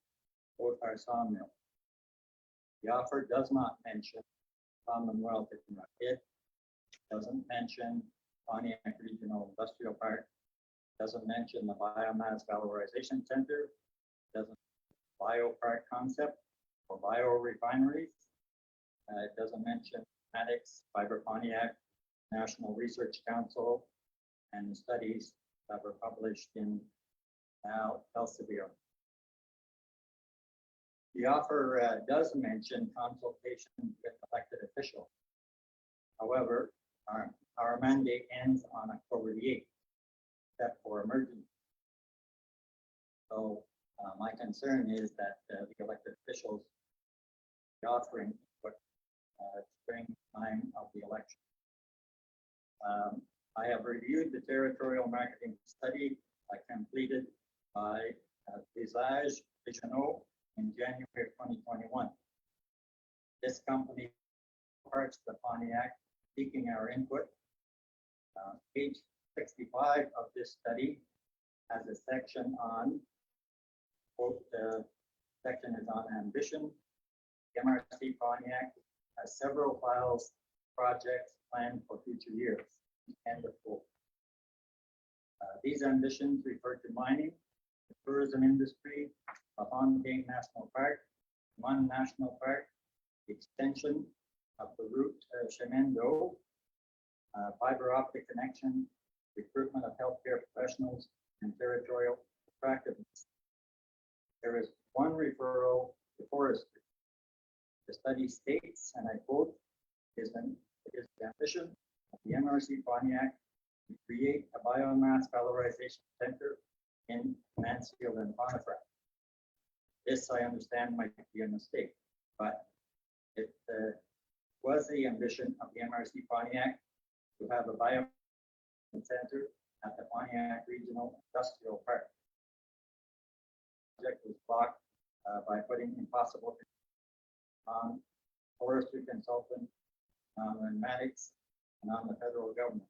both are sawmill. The offer does not mention Commonwealth in Rapid, doesn't mention Pontiac Regional Industrial Park, doesn't mention the Biomass Valorization Center, doesn't biopark concept or biorefineries. It doesn't mention Maddox, Fiber Pontiac, National Research Council, and studies that were published in Elsevier. The offer does mention consultation with elected officials. However, our mandate ends on October the 8th, except for emergency. So my concern is that the elected officials are offering what spring time of the election. I have reviewed the territorial marketing study I completed by Visage Regional in January of 2021. This company parts the Pontiac, seeking our input. Page 65 of this study has a section on, quote, section is on ambition. The MRC Pontiac has several files, projects planned for future years. End of quote. These ambitions refer to mining, the tourism industry, the Fontaine National Park, Mon National Park, the extension of the route chemin d'eau, fiber optic connection, recruitment of healthcare professionals, and territorial attractiveness. There is one referral to forestry. The study states, and I quote, it is the ambition of the MRC Pontiac to create a biomass valorization center in Mansfield and Pontefract. This, I understand, might be a mistake, but it was the ambition of the MRC Pontiac to have a biomass center at the Pontiac Regional Industrial Park. The project was blocked by putting impossible on forestry consultant, on Maddox, and on the federal government.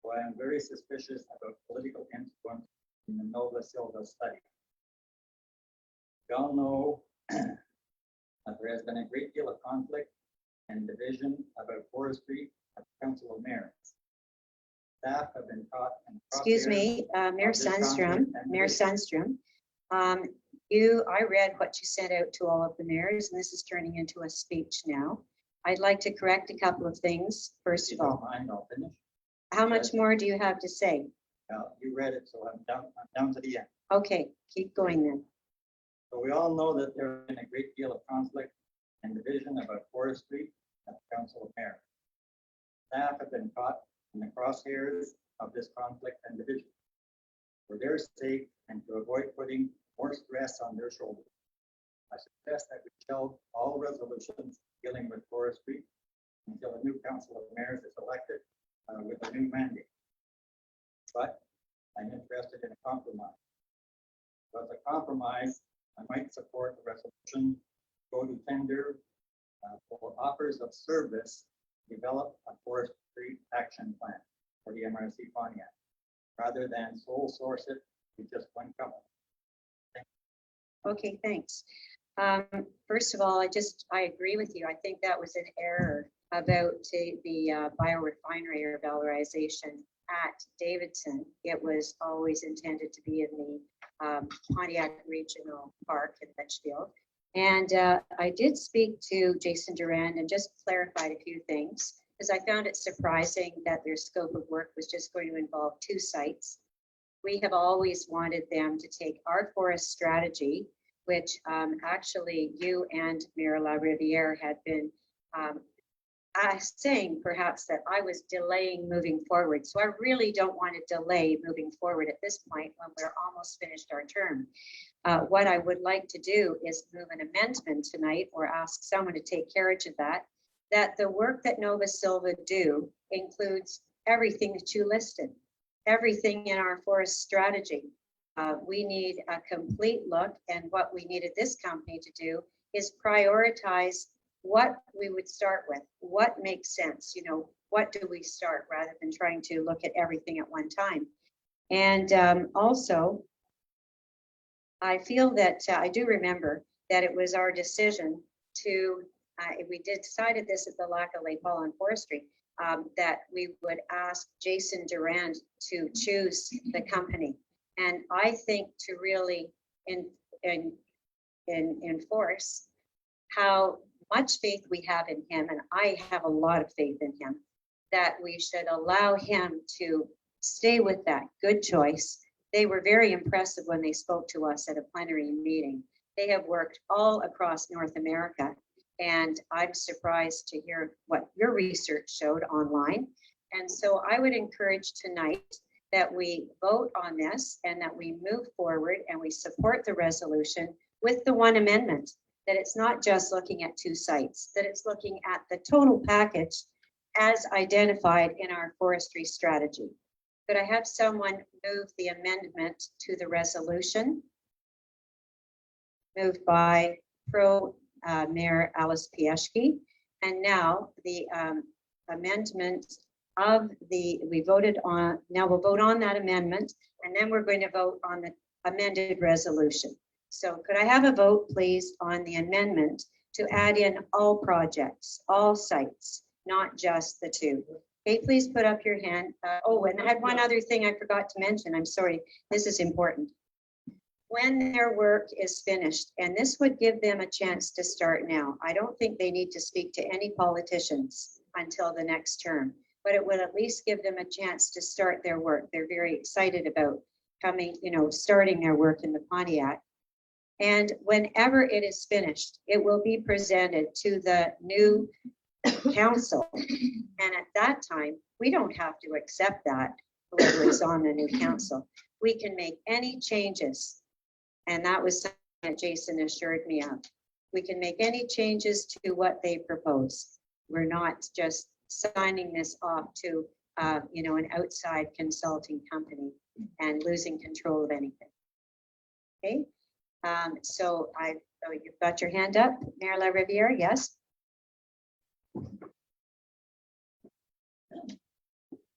So I am very suspicious about political influence in the Nova Silva study. We all know that there has been a great deal of conflict and division about forestry at the Council of Mayors. Staff have been caught in the Excuse me, Mayor Sundstrom, Mayor Sundstrom. I read what you sent out to all of the mayors, and this is turning into a speech now. I'd like to correct a couple of things, first of all. I'll finish. How much more do you have to say? You read it, so I'm down to the end. Okay, keep going then. So we all know that there has been a great deal of conflict and division about forestry at the Council of Mayors. Staff have been caught in the crosshairs of this conflict and division. For their sake and to avoid putting more stress on their shoulders, I suggest that we shelve all resolutions dealing with forestry until a new Council of Mayors is elected with a new mandate. But I'm interested in a compromise. So as a compromise, I might support the resolution, go to tender for offers of service, develop a forestry action plan for the MRC Pontiac. rather than sole source it with just one company. Okay, thanks. First of all, I agree with you. I think that was an error about the biorefinery or valorization at Davidson. It was always intended to be in the Pontiac Regional Park in Litchfield. And I did speak to Jason Durand and just clarified a few things, because I found it surprising that their scope of work was just going to involve 2 sites. We have always wanted them to take our forest strategy, which actually you and Mayor LaRiviere had been saying perhaps that I was delaying moving forward. So I really don't want to delay moving forward at this point when we're almost finished our term. What I would like to do is move an amendment tonight, or ask someone to take carriage of that the work that Nova Silva do includes everything that you listed, everything in our forest strategy. We need a complete look, and what we needed this company to do is prioritize what we would start with, what makes sense, what do we start, rather than trying to look at everything at one time. And also, I feel that I do remember that it was our decision to, we decided this at the Lac Lake Hall on Forestry, that we would ask Jason Durand to choose the company. And I think to really enforce how much faith we have in him, and I have a lot of faith in him, that we should allow him to stay with that good choice. They were very impressive when they spoke to us at a plenary meeting. They have worked all across North America, and I'm surprised to hear what your research showed online. And so I would encourage tonight that we vote on this and that we move forward and we support the resolution with the one amendment, that it's not just looking at 2 sites, that it's looking at the total package as identified in our forestry strategy. Could I have someone move the amendment to the resolution? Moved by Mayor Alice Pieszki. And now the amendment of we voted on, now we'll vote on that amendment, and then we're going to vote on the amended resolution. So could I have a vote, please, on the amendment to add in all projects, all sites, not just the 2? Okay, please put up your hand. Oh, and I had one other thing I forgot to mention. I'm sorry, this is important. When their work is finished, and this would give them a chance to start now. I don't think they need to speak to any politicians until the next term, but it would at least give them a chance to start their work. They're very excited about coming, starting their work in the Pontiac. And whenever it is finished, it will be presented to the new council. And at that time, we don't have to accept that, whoever is on the new council. We can make any changes. And that was something that Jason assured me of. We can make any changes to what they propose. We're not just signing this off to, an outside consulting company and losing control of anything. Okay. So you've got your hand up, Mayor LaRiviere, yes?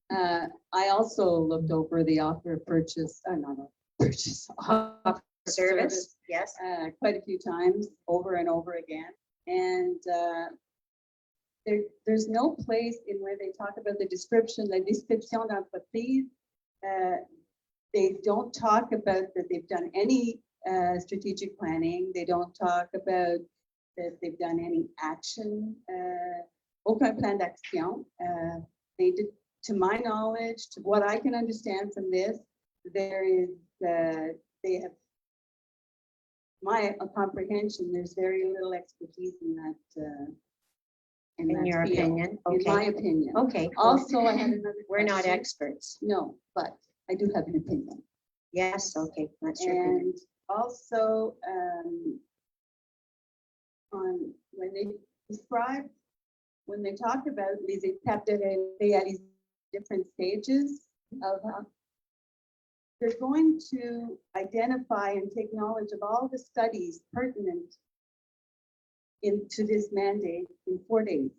I also looked over the offer of purchase, offer Service, yes. quite a few times, over and over again. And there's no place in where they talk about the description, la description d'entreprise. They don't talk about that they've done any strategic planning. They don't talk about that they've done any action, aucun plan d'action. They did, to my knowledge, to what I can understand from this, there is, they have, my comprehension, there's very little expertise in that. In your field. opinion? In Okay. my opinion. Okay. Also, I had another. We're not question. experts. No, but I do have an opinion. Yes, okay, that's your opinion. And also, on when they describe, when they talk about les étapes de réalisation, different stages of they're going to identify and take knowledge of all the studies pertinent into this mandate in 4 days.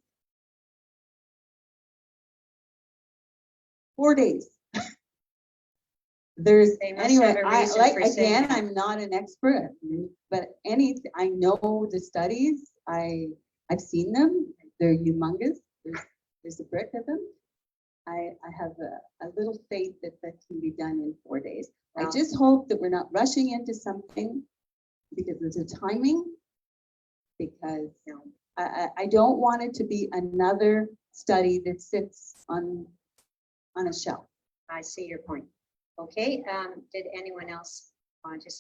4 days. there's, They must anyway, have a I reason like, for saying again, that. I'm not an expert, but I know the studies, I've seen them, they're humongous, there's a brick of them. I have a little faith that that can be done in 4 days. I Wow. just hope that we're not rushing into something because of the timing. Because I don't want it to be another study that sits on a shelf. I see your point. Okay, did anyone else want to,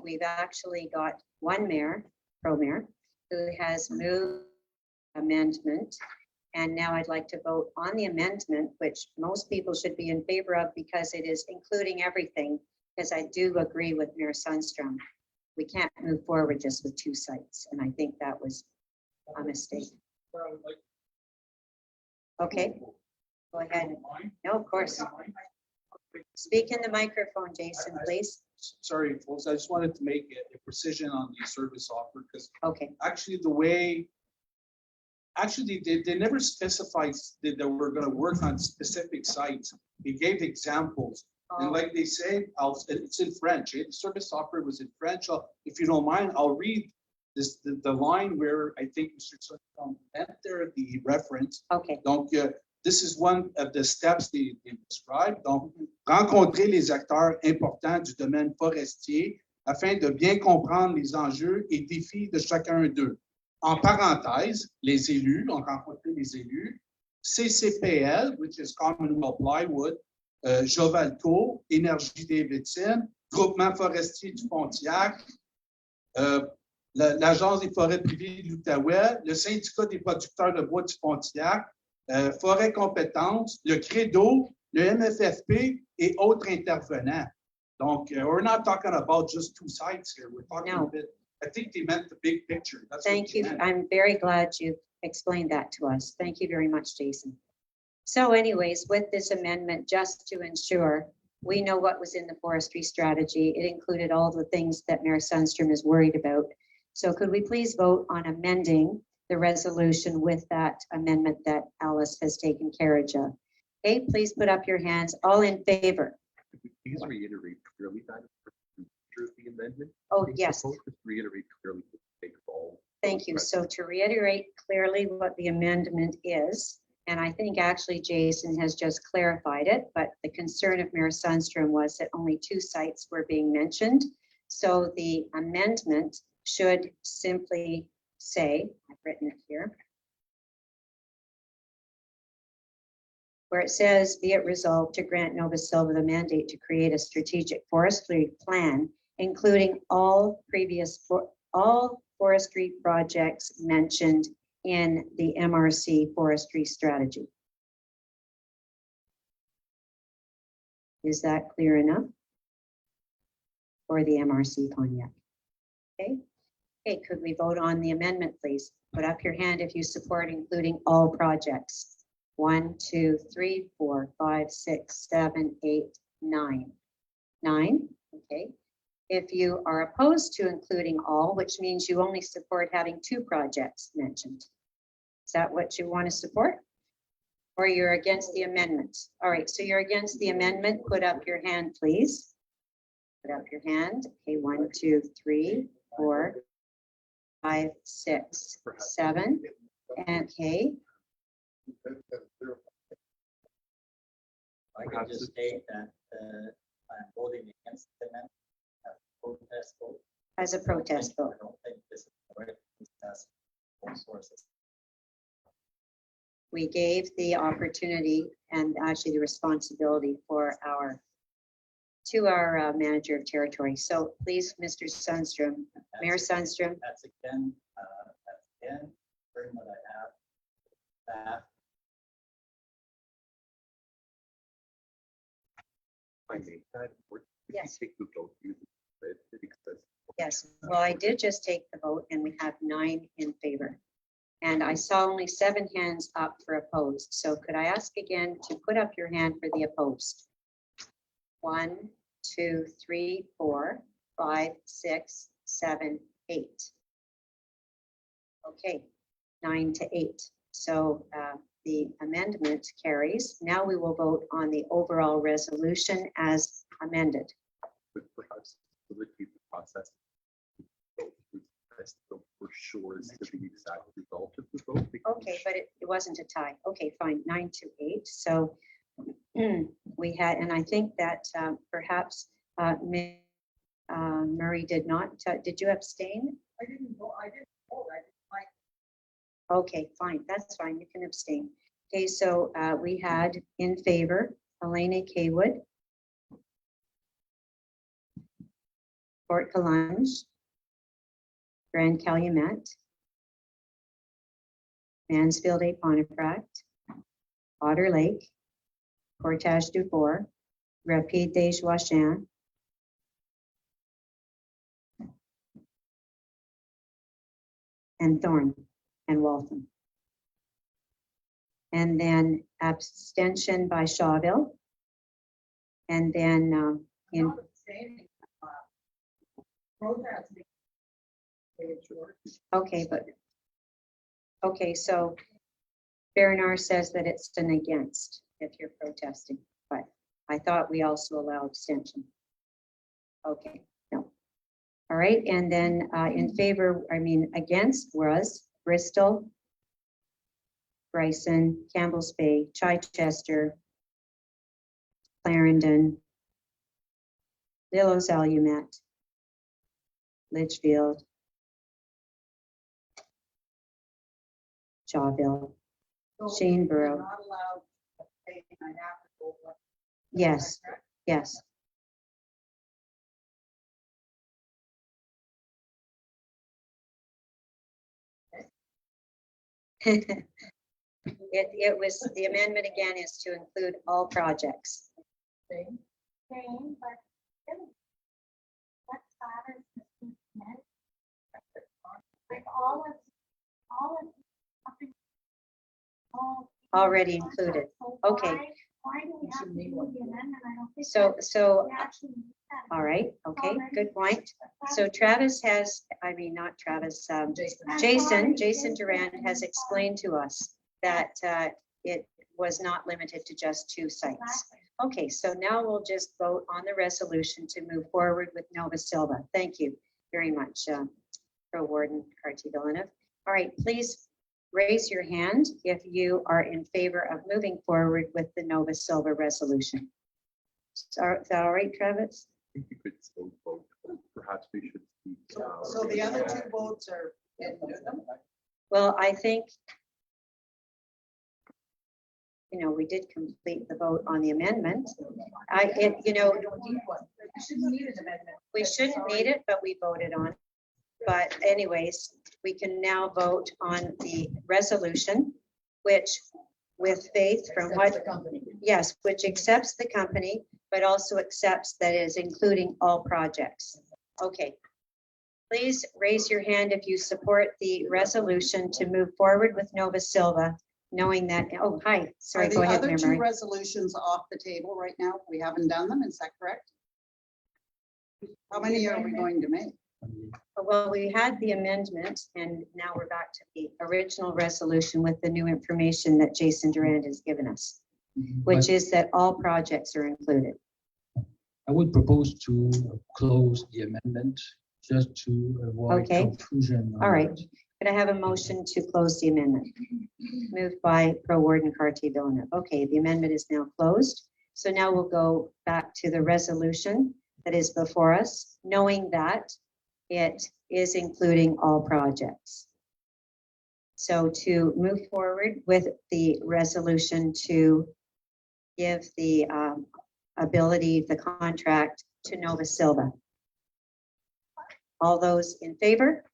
we've actually got one mayor, pro-mayor, who has moved amendment. And now I'd like to vote on the amendment, which most people should be in favor of because it is including everything. Because I do agree with Mayor Sundstrom. We can't move forward just with 2 sites. And I think that was a mistake. Where I would like Okay, go ahead. mine. No, of course. Speak in the microphone, Jason, please. Sorry, folks, I just wanted to make a precision on the service offer because Okay, actually the way, actually they never specified that they were going to work on specific sites. They gave examples. And like they say, it's in French. The service offer was in French. If you don't mind, I'll read this, the line where I think Mr. Sutton entered the reference. okay. Donc, this is one of the steps they described. Donc, rencontrer les acteurs importants du domaine forestier afin de bien comprendre les enjeux et défis de chacun d'eux. En parenthèse, les élus, on rencontré les élus, CCPL, which is Commonwealth Plywood, Jovalco, Énergie des Vétines, Groupement forestier du Pontiac, l'Agence des forêts privées de l'Outaouais, le Syndicat des producteurs de bois du Pontiac, Forêt Compétences, le Credo, le MFFP et autres intervenants. Donc, we're not talking about just 2 sites here. We're talking No. a bit, I think they meant the big picture. That's what Thank they you. meant. I'm very glad you explained that to us. Thank you very much, Jason. So anyways, with this amendment, just to ensure, we know what was in the forestry strategy. It included all the things that Mayor Sundstrom is worried about. So could we please vote on amending the resolution with that amendment that Alice has taken care of? Okay, please put up your hands. All in favor? Please reiterate clearly that the amendment. Oh, yes. Just reiterate clearly the big ball. Thank you. So to reiterate clearly what the amendment is, and I think actually Jason has just clarified it, but the concern of Mayor Sundstrom was that only 2 sites were being mentioned. So the amendment should simply say, I've written it here, where it says, be it resolved to grant Nova Silva the mandate to create a strategic forestry plan, including all forestry projects mentioned in the MRC forestry strategy. Is that clear enough? For the MRC Pontiac? Okay. Okay, could we vote on the amendment, please? Put up your hand if you support including all projects. 1, 2, 3, 4, 5, 6, 7, 8, 9. 9, okay. If you are opposed to including all, which means you only support having 2 projects mentioned. Is that what you want to support? Or you're against the amendment? All right, so you're against the amendment. Put up your hand, please. Put up your hand. Okay, 1, 2, 3, 4, 5, 6, 7. Okay. I can just state that I'm voting against the amendment as a protest vote. As a protest vote. I don't think this is the right discuss all sources. We gave the opportunity and actually the responsibility for to our manager of territory. So please, Mr. Sundstrom, Mayor Sundstrom. That's again, what I have. I made that work. Yes. Take the vote, you said it because Yes, well, I did just take the vote and we have 9 in favor. And I saw only 7 hands up for opposed. So could I ask again to put up your hand for the opposed? 1, 2, 3, 4, 5, 6, 7, 8. Okay, 9 to 8. So the amendment carries. Now we will vote on the overall resolution as amended. But perhaps facilitate the process. For sure as to the exact result of the vote. Okay, but it wasn't a tie. Okay, fine, 9-8. So we had, and I think that perhaps Murray did not, did you abstain? I didn't vote, I didn't vote, I didn't like. Okay, fine, that's fine, you can abstain. Okay, so we had in favor, Elena Kaywood, Fort Calange, Grand Calumet, Mansfield A. Pontefract, Otter Lake, Portage du Fort, Rapide des Joachim, and Thorn and Waltham. And then abstention by Shawville. And then in. Not abstaining, protesting. Okay, but, okay, so Bernard says that it's an against if you're protesting, but I thought we also allow abstention. Okay, no. All right, and then in favor, I mean, against was Bristol, Bryson, Campbell's Bay, Chichester, Clarendon, Lillo's Alumet, Litchfield, Shawville, Shaneborough. You're not allowed to abstain, I have to vote. Yes, yes. It was, the amendment again is to include all projects. Same, but what matters is meant. Like all of. Already included. Okay. Why do we have to do the amendment? I don't think. So, we actually need that. all right, okay, Already. good point. So Travis has, I mean, not Travis, Jason Durand has explained to us that it was not limited to just 2 sites. Exactly. Okay, so now we'll just vote on the resolution to move forward with Nova Silva. Thank you very much, Pro Warden Carty Villeneuve. All right, please raise your hand if you are in favor of moving forward with the Nova Silva resolution. Is that all right, Travis? I think you could still vote. Perhaps we should. So the other 2 votes are in them. Well, I think, you know, we did complete the vote on the amendment. You know, we shouldn't need it, but we voted on it. But anyways, we can now vote on the resolution, which with faith from what, yes, which accepts the company, but also accepts that it is including all projects. Okay. Please raise your hand if you support the resolution to move forward with Nova Silva, knowing that, oh, hi, sorry, go ahead, Are the Mayor other 2 Murray. resolutions off the table right now? We haven't done them, is that correct? How many are we going to make? Well, we had the amendment and now we're back to the original resolution with the new information that Jason Durand has given us, which is that all projects are included. I would propose to close the amendment just to avoid Okay. confusion. on All right. it. Could I have a motion to close the amendment? Moved by Pro Warden Carty Villeneuve. Okay, the amendment is now closed. So now we'll go back to the resolution that is before us, knowing that it is including all projects. So to move forward with the resolution to give the ability, the contract to Nova Silva. All those in favor,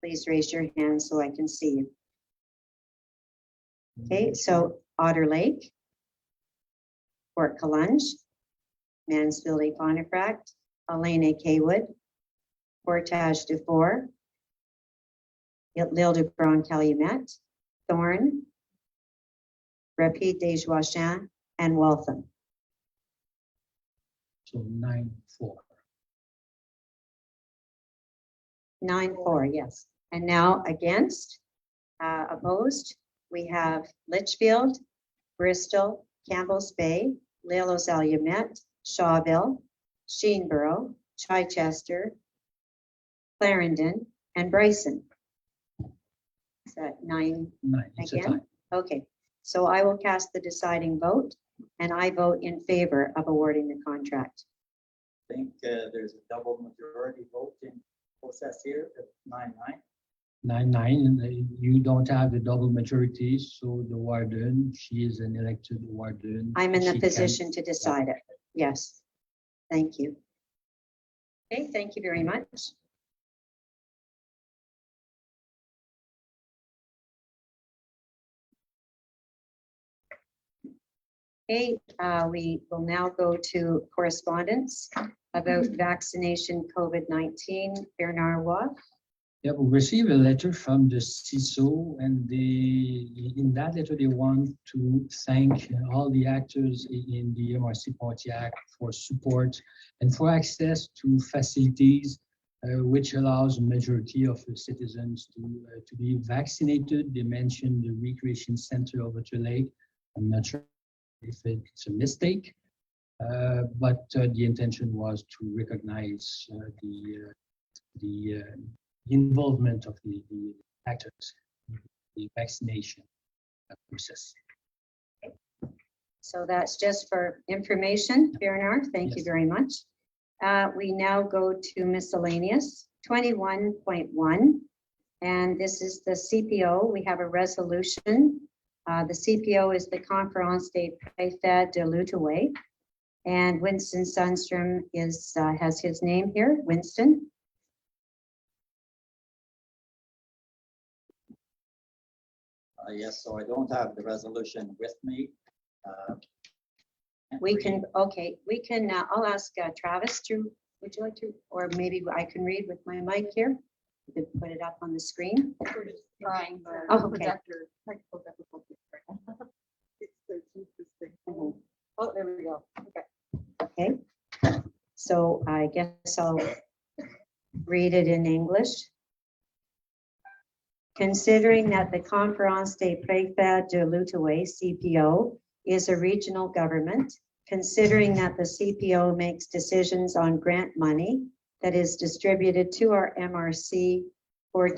please raise your hand so I can see you. Okay, so Otter Lake, Fort Calange, Mansfield A. Pontefract, Elena Kaywood, Portage du Fort, L'Île de Grand Calumet, Thorn, Rapide des Joachim, and Waltham. So 9-4. 9-4, yes. And now against, opposed, we have Litchfield, Bristol, Campbell's Bay, L'Île-aux-Allumettes, Shawville, Sheenborough, Chichester, Clarendon, and Bryson. Is that 9 It's a again? tie. Okay, so I will cast the deciding vote, and I vote in favor of awarding the contract. I think there's a double majority vote in process here, at 9-9. 9-9, and you don't have the double majority, so the warden, she is an elected warden. I'm in the She can- position to decide it. Yes. Thank you. Okay, thank you very much. Okay, we will now go to correspondence about vaccination COVID-19. Bernard Waugh. Yeah, we received a letter from the CISO, and in that letter, they want to thank all the actors in the MRC Pontiac for support and for access to facilities, which allows a majority of the citizens to be vaccinated. They mentioned the recreation center over to Lake. I'm not sure if it's a mistake, but the intention was to recognize the involvement of the actors in the vaccination process. So that's just for information, Bernard. Thank you Yes. very much. We now go to miscellaneous 21.1. And this is the CPO. We have a resolution. The CPO is the Conférence des Préfets de l'Outaouais. And Winston Sundstrom has his name here. Winston. Yes, so I don't have the resolution with me. We can, okay, we can, I'll ask Travis to, would you like to, or maybe I can read with my mic here. You could put it up on the screen. We're just trying the Oh, okay. projector. Technical difficulties right now. It's the cheapest thing. Oh, there we go. Okay. Okay, so I guess I'll read it in English. Considering that the Conférence des Préfets de l'Outaouais, CPO, is a regional government, considering that the CPO makes decisions on grant money that is distributed to our MRC for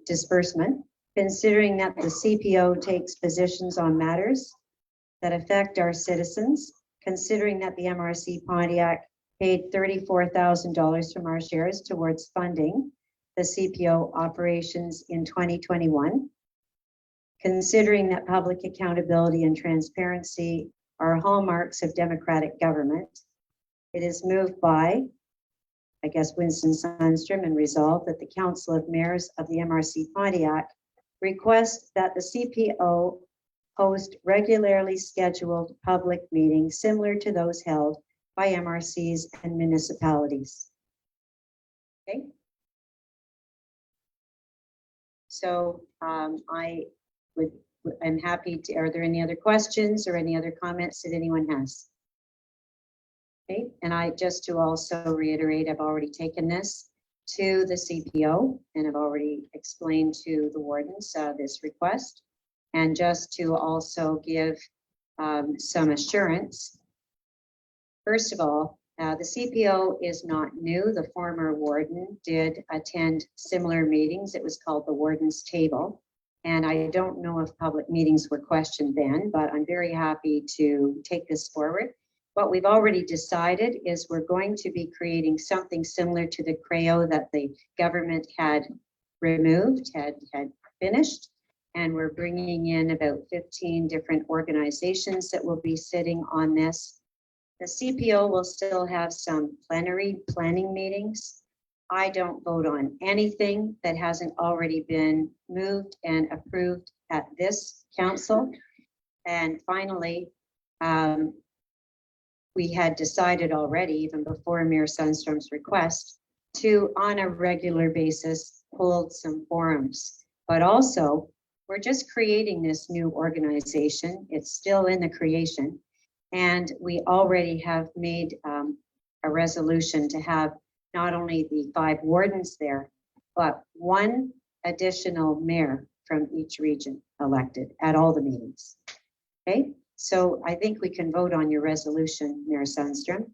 disbursement, considering that the CPO takes positions on matters that affect our citizens, considering that the MRC Pontiac paid $34,000 from our shares towards funding the CPO operations in 2021, considering that public accountability and transparency are hallmarks of democratic government, it is moved by, I guess, Winston Sundstrom, and resolved that the Council of Mayors of the MRC Pontiac request that the CPO host regularly scheduled public meetings similar to those held by MRCs and municipalities. Okay. So I'm happy to, are there any other questions or any other comments that anyone has? Okay, and I just to also reiterate, I've already taken this to the CPO and I've already explained to the wardens this request. And just to also give some assurance, first of all, the CPO is not new. The former warden did attend similar meetings. It was called the Warden's Table. And I don't know if public meetings were questioned then, but I'm very happy to take this forward. What we've already decided is we're going to be creating something similar to the CREO that the government had removed, had finished. And we're bringing in about 15 different organizations that will be sitting on this. The CPO will still have some plenary planning meetings. I don't vote on anything that hasn't already been moved and approved at this council. And finally, we had decided already, even before Mayor Sundstrom's request, to on a regular basis hold some forums. But also, we're just creating this new organization. It's still in the creation. And we already have made a resolution to have not only the 5 wardens there, but 1 additional mayor from each region elected at all the meetings. Okay, so I think we can vote on your resolution, Mayor Sundstrom.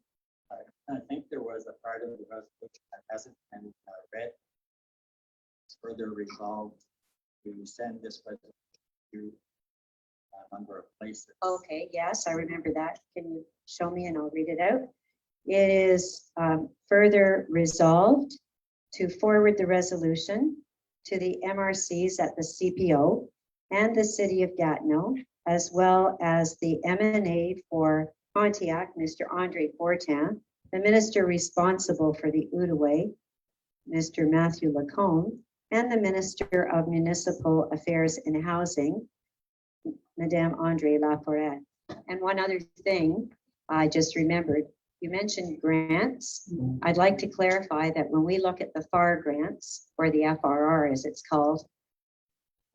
I think there was a part of the resolution that hasn't been read. It's further resolved to send this resolution to a number of places. Okay, yes, I remember that. Can you show me and I'll read it out? It is further resolved to forward the resolution to the MRCs at the CPO and the City of Gatineau, as well as the MNA for Pontiac, Mr. Andre Fortin, the minister responsible for the Outaouais, Mr. Matthew Lacombe, and the Minister of Municipal Affairs and Housing, Madame Andre Laforêt. And one other thing I just remembered, you mentioned grants. I'd like to clarify that when we look at the FAR grants, or the FRR as it's called,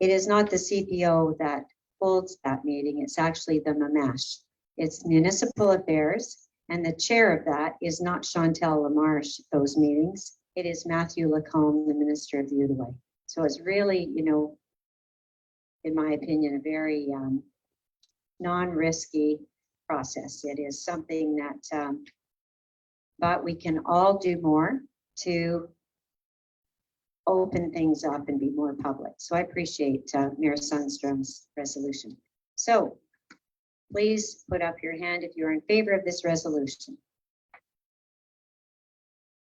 it is not the CPO that holds that meeting. It's actually the MAMASH. It's Municipal Affairs, and the chair of that is not Chantal Lamarche, those meetings. It is Matthew Lacombe, the Minister of the Outaouais. So it's really, you know, in my opinion, a very non-risky process. It is something that, but we can all do more to open things up and be more public. So I appreciate Mayor Sundstrom's resolution. So please put up your hand if you're in favor of this resolution.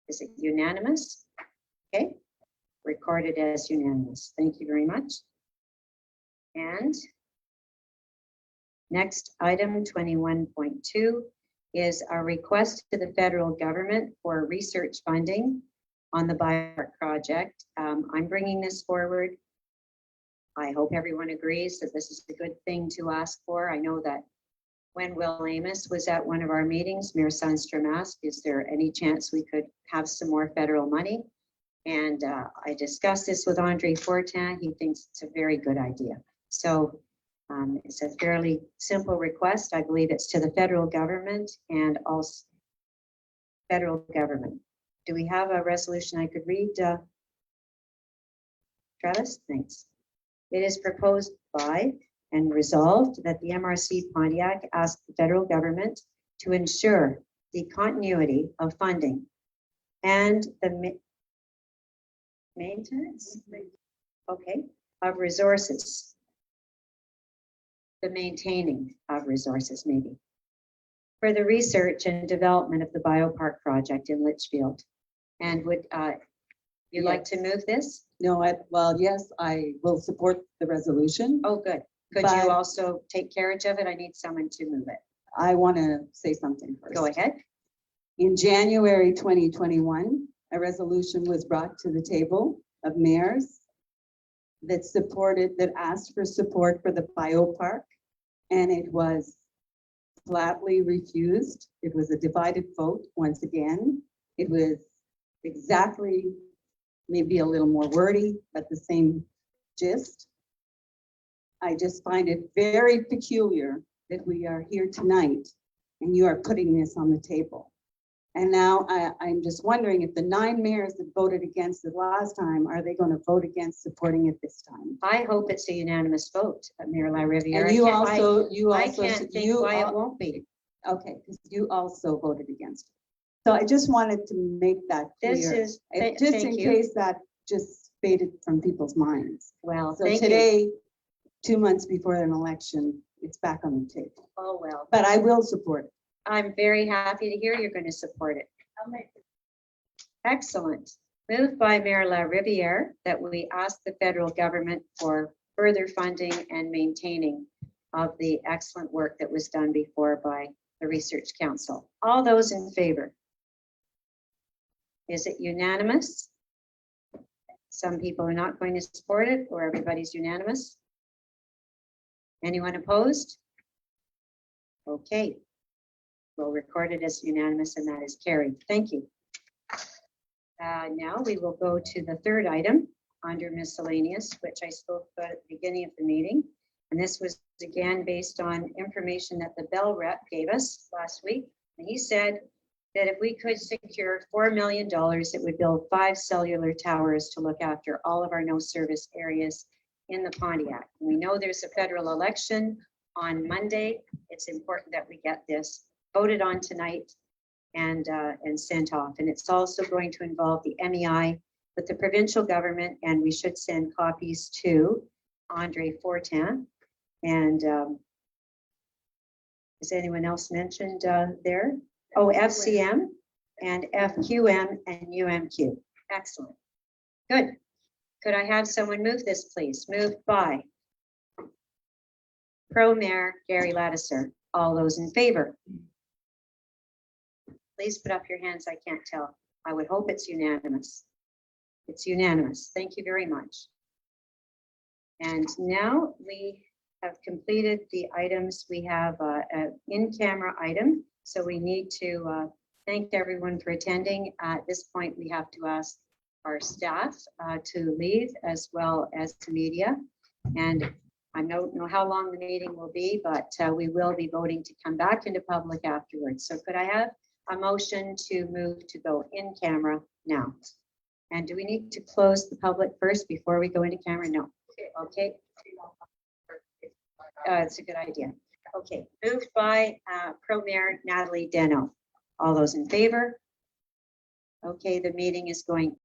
Is it unanimous? Okay, recorded as unanimous. Thank you very much. And next item 21.2 is a request to the federal government for research funding on the biopark project. I'm bringing this forward. I hope everyone agrees that this is a good thing to ask for. I know that when Will Amos was at one of our meetings, Mayor Sundstrom asked, is there any chance we could have some more federal money? And I discussed this with Andre Fortin. He thinks it's a very good idea. So it's a fairly simple request. I believe it's to the federal government and also federal government. Do we have a resolution I could read? Travis, thanks. It is proposed by and resolved that the MRC Pontiac ask the federal government to ensure the continuity of funding and the maintenance, okay, of resources, the maintaining of resources maybe, for the research and development of the biopark project in Litchfield. And would you like to move this? No, well, yes, I will support the resolution. Oh, good. Could But- you also take carriage of it? I need someone to move it. I want to say something first. Go ahead. In January 2021, a resolution was brought to the table of mayors that asked for support for the biopark, and it was flatly refused. It was a divided vote once again. It was exactly, maybe a little more wordy, but the same gist. I just find it very peculiar that we are here tonight and you are putting this on the table. And now I'm just wondering if the 9 mayors that voted against it last time, are they going to vote against supporting it this time? I hope it's a unanimous vote, Mayor LaRiviere. And you I can't- also, I can't think why it won't be. Okay, because you also voted against it. So I just wanted to make that clear. This is, Just thank in you. case that just faded from people's minds. Well, So thank you. today, 2 months before an election, it's back on the table. Oh, well. But I will support it. I'm very happy to hear you're going to support it. Excellent. Moved by Mayor LaRiviere that we ask the federal government for further funding and maintaining of the excellent work that was done before by the Research Council. All those in favor? Is it unanimous? Some people are not going to support it, or everybody's unanimous? Anyone opposed? Okay. We'll record it as unanimous and that is carried. Thank you. Now we will go to the third item under miscellaneous, which I spoke about at the beginning of the meeting. And this was again based on information that the Bell rep gave us last week. And he said that if we could secure $4 million, it would build 5 cellular towers to look after all of our no service areas in the Pontiac. We know there's a federal election on Monday. It's important that we get this voted on tonight and sent off. And it's also going to involve the MEI with the provincial government, and we should send copies to Andre Fortin. And is anyone else mentioned there? Oh, FCM and FQM and UMQ. Excellent. Good. Could I have someone move this, please? Moved by Pro Mayor Gary Ladisser. All those in favor? Please put up your hands. I can't tell. I would hope it's unanimous. It's unanimous. Thank you very much. And now we have completed the items. We have an in-camera item. So we need to thank everyone for attending. At this point, we have to ask our staff to leave as well as the media. And I don't know how long the meeting will be, but we will be voting to come back into public afterwards. So could I have a motion to move to go in camera now? And do we need to close the public first before we go into camera? No. Okay. It's a good idea. Okay, moved by Pro Mayor Natalie Deno. All those in favor? Okay, the meeting is going